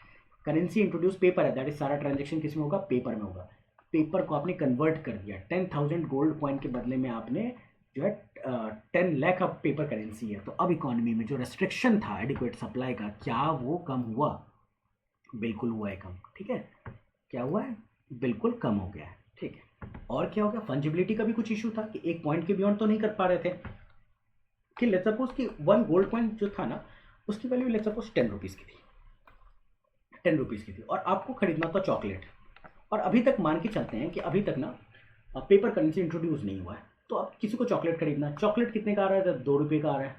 A: करेंसी इंट्रोड्यूस पेपर है, दैट इज सारा ट्रांजेक्शन किस में होगा, पेपर में होगा। पेपर को आपने कन्वर्ट कर दिया, 10,000 गोल्ड कॉइन के बदले में आपने जो है 10 लाख अब पेपर करेंसी है। तो अब इकोनॉमी में जो रेस्ट्रिक्शन था एडिक्वेट सप्लाई का, क्या वो कम हुआ, बिल्कुल हुआ है कम, ठीक है। क्या हुआ है, बिल्कुल कम हो गया है, ठीक है। और क्या हो गया, फंजिबिलिटी का भी कुछ इशू था कि एक पॉइंट के बियॉन्ड तो नहीं कर पा रहे थे। कि लेट्स सपोज कि 1 गोल्ड कॉइन जो था ना, उसकी वैल्यू लेट्स सपोज 10 रुपीज़ की थी, 10 रुपीज़ की थी, और आपको खरीदना था चॉकलेट। और अभी तक मान के चलते हैं कि अभी तक ना पेपर करेंसी इंट्रोड्यूस नहीं हुआ है, तो अब किसी को चॉकलेट खरीदना है, चॉकलेट कितने का आ रहा है, 2 रुपये का आ रहा है,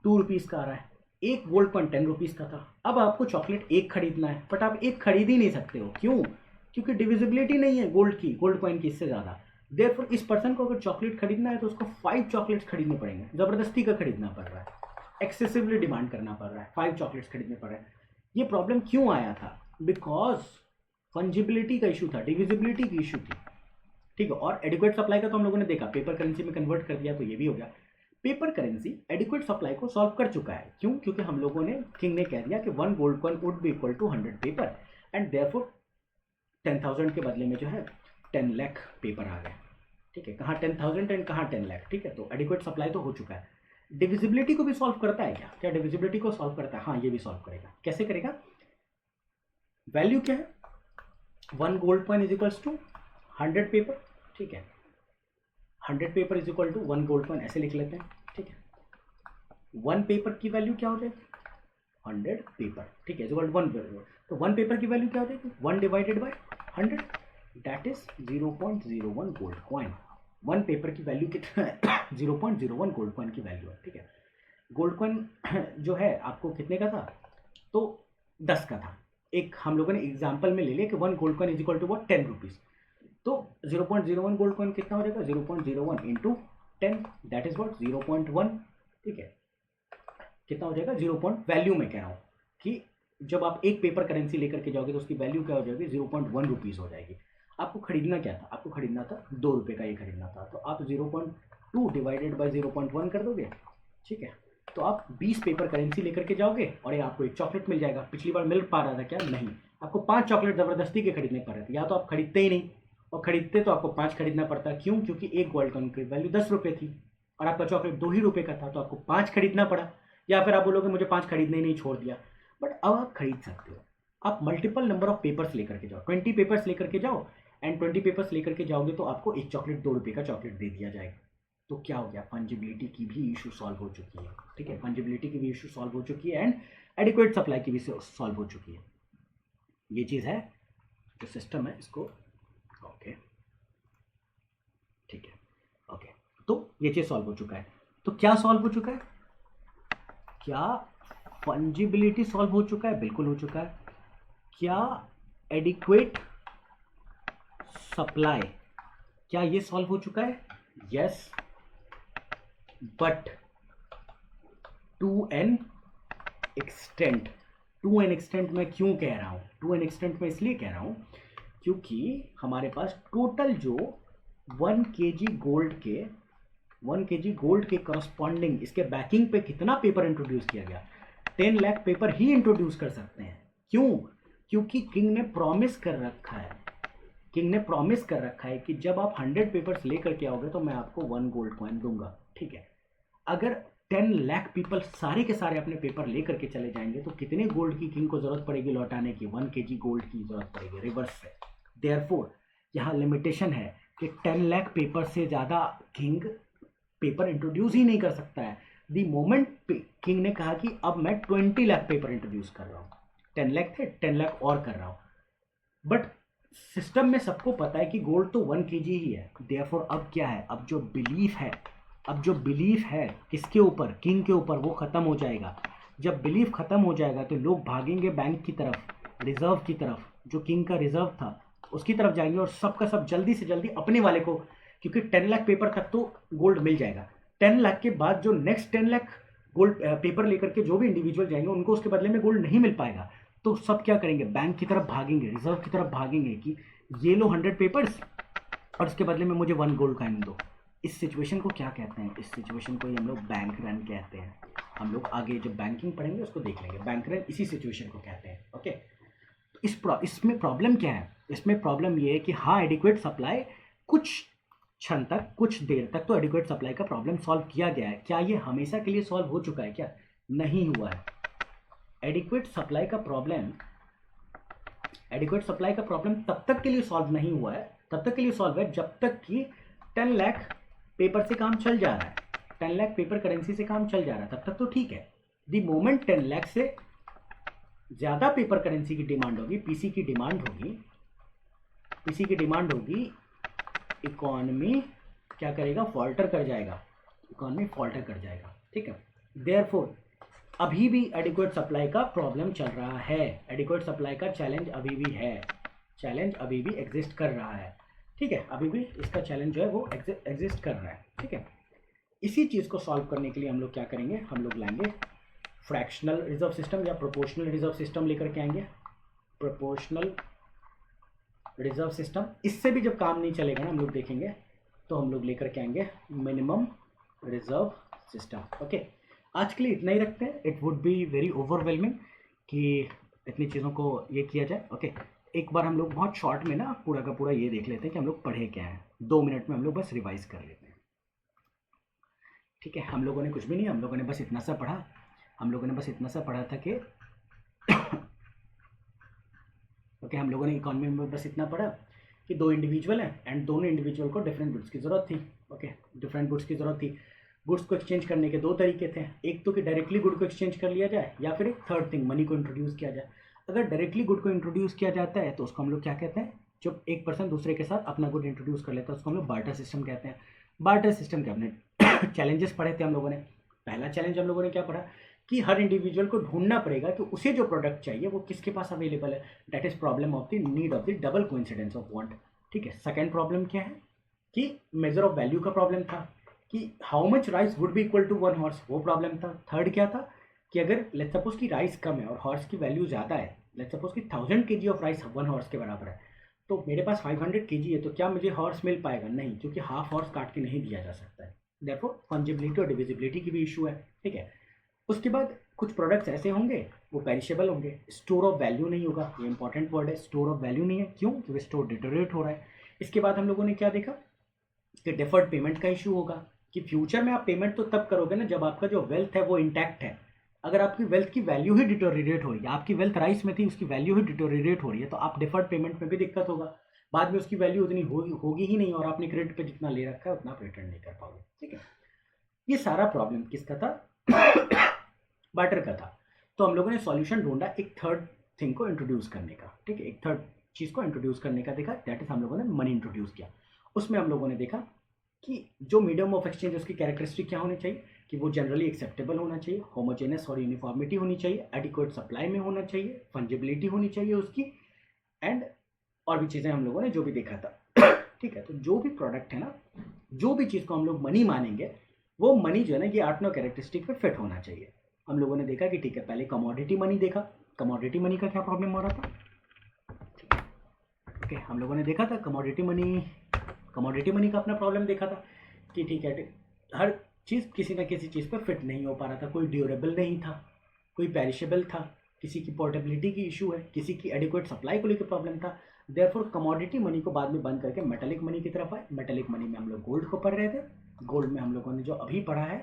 A: 2 रुपीज़ का आ रहा है। एक गोल्ड कॉइन 10 रुपीज़ का था, अब आपको चॉकलेट एक खरीदना है, बट आप एक खरीद ही नहीं सकते हो, क्यों, क्योंकि डिविजिबिलिटी नहीं है गोल्ड की, गोल्ड कॉइन की इससे ज़्यादा। देयरफॉर इस पर्सन को अगर चॉकलेट खरीदना है तो उसको 5 चॉकलेट्स खरीदने पड़ेंगे, ज़बरदस्ती का खरीदना पड़ रहा है, एक्सेसिवली डिमांड करना पड़ रहा है, 5 चॉकलेट्स खरीदने पड़ रहे हैं। ये प्रॉब्लम क्यों आया था, बिकॉज फंजिबिलिटी का इशू था, डिविजिबिलिटी की इशू थी, ठीक है। और एडिक्वेट सप्लाई का तो हम लोगों ने देखा, पेपर करेंसी में कन्वर्ट कर दिया, तो ये भी हो गया। पेपर करेंसी एडिक्वेट सप्लाई को सॉल्व कर चुका है, क्यों, क्योंकि हम लोगों ने, किंग ने कह दिया कि 1 gold coin would be equal to 100 paper, and therefore 10,000 के बदले में जो है 10 लाख पेपर आ गए, ठीक है। कहाँ 10,000 एंड कहाँ 10 लाख, ठीक है। तो एडिक्वेट सप्लाई तो हो चुका है। डिविजिबिलिटी को भी सॉल्व करता है क्या, क्या डिविजिबिलिटी को सॉल्व करता है, हाँ ये भी सॉल्व करेगा। कैसे करेगा, वैल्यू क्या है, 1 gold coin is equals to 100 paper, ठीक है। 100 paper is equal to 1 gold coin, ऐसे लिख लेते हैं, ठीक है। 1 पेपर की वैल्यू क्या हो जाएगी, 100 पेपर, ठीक है, इज इक्वल टू 1 पेपर। तो 1 पेपर की वैल्यू क्या हो जाएगी, 1 divided by 100, that is 0.01 gold coin. 1 paper की वैल्यू कितना है 0.01 गोल्ड कॉइन की वैल्यू है, ठीक है। गोल्ड कॉइन जो है आपको कितने का था, तो 10 का था। एक हम लोगों ने एग्जाम्पल में ले लिया कि 1 gold coin is equal to what, 10 rupees. तो 0.01 गोल्ड कॉइन कितना हो जाएगा, 0.01 इंटू 10, दैट इज वॉट 0.1, ठीक है। कितना हो जाएगा, 0. वैल्यू में कह रहा हूँ कि जब आप एक पेपर करेंसी लेकर के जाओगे तो उसकी वैल्यू क्या हो जाएगी, 0.1 रुपीज़ हो जाएगी। आपको खरीदना क्या था, आपको खरीदना था 2 रुपये का, ये खरीदना था, तो आप 0.2 डिवाइडेड बाई 0.1 कर दोगे, ठीक है। तो आप 20 पेपर करेंसी लेकर के जाओगे और ये आपको एक चॉकलेट मिल जाएगा। पिछली बार मिल पा रहा था क्या, नहीं, आपको 5 चॉकलेट ज़बरदस्ती के खरीदने पड़ रहे थे, या तो आप खरीदते ही नहीं, और खरीदते तो आपको 5 खरीदना पड़ता, क्यों, क्योंकि एक गोल्ड कॉइन की वैल्यू 10 रुपये थी और आपका चॉकलेट 2 ही रुपये का था, तो आपको 5 खरीदना पड़ा। या फिर आप बोलोगे मुझे 5 खरीदने ही नहीं, छोड़ दिया। बट अब आप खरीद सकते हो, आप मल्टीपल नंबर ऑफ पेपर्स लेकर के जाओ, 20 पेपर्स लेकर के जाओ, एंड 20 पेपर्स लेकर के जाओगे तो आपको एक चॉकलेट 2 रुपये का चॉकलेट दे दिया जाएगा। तो क्या हो गया, फंजिबिलिटी की भी इशू सॉल्व हो चुकी है, ठीक है। फंजिबिलिटी की भी इशू सॉल्व हो चुकी है एंड एडिक्वेट सप्लाई की भी सॉल्व हो चुकी है। ये चीज़ है, जो सिस्टम है इसको, ओके, ठीक है, ओके। तो ये चीज़ सॉल्व हो चुका है। तो क्या सॉल्व हो चुका है, क्या फंजिबिलिटी सॉल्व हो चुका है, बिल्कुल हो चुका है। क्या एडिक्वेट सप्लाई, क्या ये सॉल्व हो चुका है, yes, but to an extent. To an extent मैं क्यों कह रहा हूं, टू एन एक्सटेंट मैं इसलिए कह रहा हूं क्योंकि हमारे पास टोटल जो 1 kg गोल्ड के करस्पॉन्डिंग इसके बैकिंग पे कितना पेपर इंट्रोड्यूस किया गया, 10 लाख पेपर ही इंट्रोड्यूस कर सकते हैं। क्यों, क्योंकि किंग ने प्रॉमिस कर रखा है, किंग ने प्रॉमिस कर रखा है कि जब आप 100 पेपर्स लेकर के आओगे तो मैं आपको 1 गोल्ड कॉइन दूंगा, ठीक है। अगर 10 लाख पीपल सारे के सारे अपने पेपर लेकर के चले जाएंगे तो कितने गोल्ड की किंग को जरूरत पड़ेगी लौटाने की, 1 kg गोल्ड की जरूरत पड़ेगी रिवर्स से। देयरफॉर यहाँ लिमिटेशन है कि 10 लाख पेपर से ज़्यादा किंग पेपर इंट्रोड्यूस ही नहीं कर सकता है। दी मोमेंट किंग ने कहा कि अब मैं 20 लाख पेपर इंट्रोड्यूस कर रहा हूँ, 10 लाख थे, 10 लाख और कर रहा हूँ। बट सिस्टम में सबको पता है कि गोल्ड तो 1 kg ही है। देयरफॉर अब क्या है, अब जो बिलीफ है किसके ऊपर, किंग के ऊपर, वो ख़त्म हो जाएगा। जब बिलीफ ख़त्म हो जाएगा तो लोग भागेंगे बैंक की तरफ, रिजर्व की तरफ, जो किंग का रिजर्व था उसकी तरफ जाएंगे और सबका सब जल्दी से जल्दी अपने वाले को, क्योंकि 10 लाख पेपर तक तो गोल्ड मिल जाएगा, 10 लाख के बाद जो नेक्स्ट 10 लाख गोल्ड पेपर लेकर के जो भी इंडिविजुअल जाएंगे उनको उसके बदले में गोल्ड नहीं मिल पाएगा। तो सब क्या करेंगे, बैंक की तरफ भागेंगे, रिजर्व की तरफ भागेंगे कि ये लो 100 पेपर्स और उसके बदले में मुझे 1 गोल्ड कॉइन दो। इस सिचुएशन को क्या कहते हैं, इस सिचुएशन को ही हम लोग बैंक रन कहते हैं। हम लोग आगे जब बैंकिंग पढ़ेंगे उसको देख लेंगे, बैंक रन इसी सिचुएशन को कहते हैं। ओके, तो इसमें प्रॉब्लम क्या है, इसमें प्रॉब्लम ये है कि हाँ एडिक्वेट सप्लाई कुछ क्षण तक, कुछ देर तक तो एडिक्वेट सप्लाई का प्रॉब्लम सॉल्व किया गया है। क्या ये हमेशा के लिए सॉल्व हो चुका है, क्या नहीं हुआ है। एडिक्वेट सप्लाई का प्रॉब्लम तब तक के लिए सॉल्व नहीं हुआ है, तब तक के लिए सॉल्व है जब तक कि 10 लाख पेपर से काम चल जा रहा है, 10 लाख पेपर करेंसी से काम चल जा रहा है, तब तक तो ठीक है। द मोमेंट 10 लाख से ज़्यादा पेपर करेंसी की डिमांड होगी, पीसी की डिमांड होगी, इकोनॉमी क्या करेगा, फॉल्टर कर जाएगा, ठीक है। देयरफॉर अभी भी एडिक्वेट सप्लाई का प्रॉब्लम चल रहा है, एडिक्वेट सप्लाई का चैलेंज अभी भी है, चैलेंज अभी भी एग्जिस्ट कर रहा है, ठीक है। अभी भी इसका चैलेंज जो है वो एग्जिस्ट कर रहा है, ठीक है। इसी चीज़ को सॉल्व करने के लिए हम लोग क्या करेंगे, हम लोग लाएंगे फ्रैक्शनल रिजर्व सिस्टम या प्रोपोर्शनल रिजर्व सिस्टम लेकर के आएंगे, प्रोपोर्शनल रिजर्व सिस्टम। इससे भी जब काम नहीं चलेगा ना, हम लोग देखेंगे तो हम लोग लेकर के आएंगे मिनिमम रिजर्व सिस्टम। ओके, आज के लिए इतना ही रखते हैं। It would be very overwhelming कि इतनी चीज़ों को ये किया जाए। ओके, एक बार हम लोग बहुत शॉर्ट में ना पूरा का पूरा ये देख लेते हैं कि हम लोग पढ़े क्या हैं, 2 मिनट में हम लोग बस रिवाइज कर लेते हैं, ठीक है। हम लोगों ने कुछ भी नहीं, हम लोगों ने बस इतना सा पढ़ा था कि ओके, हम लोगों ने इकोनॉमी में बस इतना पढ़ा कि 2 इंडिविजुअल हैं एंड दोनों इंडिविजुअल को डिफरेंट गुड्स की ज़रूरत थी। ओके, डिफरेंट गुड्स की ज़रूरत थी। गुड्स को एक्सचेंज करने के 2 तरीके थे, एक तो कि डायरेक्टली गुड को एक्सचेंज कर लिया जाए या फिर एक थर्ड थिंग मनी को इंट्रोड्यूस किया जाए। अगर डायरेक्टली गुड को इंट्रोड्यूस किया जाता है तो उसको हम लोग क्या कहते हैं, जब एक पर्सन दूसरे के साथ अपना गुड इंट्रोड्यूस कर लेता है उसको हम लोग बार्टर सिस्टम कहते हैं। बार्टर सिस्टम के अपने चैलेंजेस पढ़े थे हम लोगों ने। पहला चैलेंज हम लोगों ने क्या पढ़ा कि हर इंडिविजुअल को ढूंढना पड़ेगा कि उसे जो प्रोडक्ट चाहिए वो किसके पास अवेलेबल है, that is problem of the need of the double coincidence of want, ठीक है। सेकंड प्रॉब्लम क्या है कि मेजर ऑफ वैल्यू का प्रॉब्लम था कि how much rice would be equal to 1 horse, वो प्रॉब्लम था। थर्ड क्या था कि अगर लेट्स सपोज की राइस कम है और हॉर्स की वैल्यू ज़्यादा है, लेट्स सपोज की 1000 kg ऑफ राइस 1 हॉर्स के बराबर है, तो मेरे पास 500 kg है, तो क्या मुझे हॉर्स मिल पाएगा, नहीं, क्योंकि हाफ हॉर्स काट के नहीं दिया जा सकता है। देयरफॉर फंजिबिलिटी और डिविजिबिलिटी की भी इशू है, ठीक है। उसके बाद कुछ प्रोडक्ट्स ऐसे होंगे वो पेरिशेबल होंगे, स्टोर ऑफ वैल्यू नहीं होगा, ये इंपॉर्टेंट वर्ड है, स्टोर ऑफ वैल्यू नहीं है, क्यों, क्योंकि स्टोर डिटोरेट हो रहा है। इसके बाद हम लोगों ने क्या देखा कि डिफर्ड पेमेंट का इशू होगा कि फ्यूचर में आप पेमेंट तो तब करोगे ना जब आपका जो वेल्थ है वो इंटैक्ट है। अगर आपकी वेल्थ की वैल्यू ही डिटोरेट हो रही है, आपकी वेल्थ राइस में थी उसकी वैल्यू ही डिटोरेट हो रही है, तो आप डिफर्ड पेमेंट में भी दिक्कत होगा, बाद में उसकी वैल्यू उतनी होगी ही नहीं और आपने क्रेडिट पे जितना ले रखा है उतना आप रिटर्न नहीं कर पाओगे, ठीक है। ये सारा प्रॉब्लम किसका था, बार्टर का था। तो हम लोगों ने सॉल्यूशन ढूंढा एक थर्ड थिंग को इंट्रोड्यूस करने का, ठीक है, एक थर्ड चीज़ को इंट्रोड्यूस करने का देखा, दैट इज हम लोगों ने मनी इंट्रोड्यूस किया। उसमें हम लोगों ने देखा कि जो मीडियम ऑफ एक्सचेंज उसकी कैरेक्टरिस्टिक क्या होनी चाहिए कि वो जनरली एक्सेप्टेबल होना चाहिए, होमोजेनस और यूनिफॉर्मिटी होनी चाहिए, एडिक्वेट सप्लाई में होना चाहिए, फंजिबिलिटी होनी चाहिए उसकी, एंड और भी चीज़ें हम लोगों ने जो भी देखा था, ठीक है। तो जो भी प्रोडक्ट है ना, जो भी चीज़ को हम लोग मनी मानेंगे वो मनी जो है ना ये 8-9 कैरेक्टरिस्टिक पे फिट होना चाहिए। हम लोगों ने देखा कि ठीक है, पहले कमोडिटी मनी देखा, कमोडिटी मनी का क्या प्रॉब्लम हो रहा था, ओके, हम लोगों ने देखा था कमोडिटी मनी का अपना प्रॉब्लम देखा था कि ठीक है, हर चीज़ किसी ना किसी चीज़ पर फिट नहीं हो पा रहा था, कोई ड्यूरेबल नहीं था, कोई पेरिशेबल था, किसी की पोर्टेबिलिटी की इशू है, किसी की एडिक्वेट सप्लाई को लेकर प्रॉब्लम था। देयरफॉर कमोडिटी मनी को बाद में बंद करके मेटेलिक मनी की तरफ आए। मेटेलिक मनी में हम लोग गोल्ड को पढ़ रहे थे, गोल्ड में हम लोगों ने जो अभी पढ़ा है,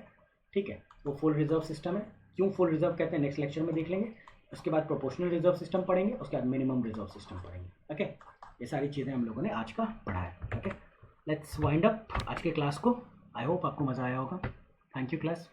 A: ठीक है, वो फुल रिजर्व सिस्टम है। क्यों फुल रिजर्व कहते हैं नेक्स्ट लेक्चर में देख लेंगे। उसके बाद प्रोपोर्शनल रिजर्व सिस्टम पढ़ेंगे, उसके बाद मिनिमम रिजर्व सिस्टम पढ़ेंगे। ओके, ये सारी चीज़ें हम लोगों ने आज का पढ़ा है। ओके, लेट्स वाइंड अप आज के क्लास को। आई होप आपको मज़ा आया होगा। Thank you class.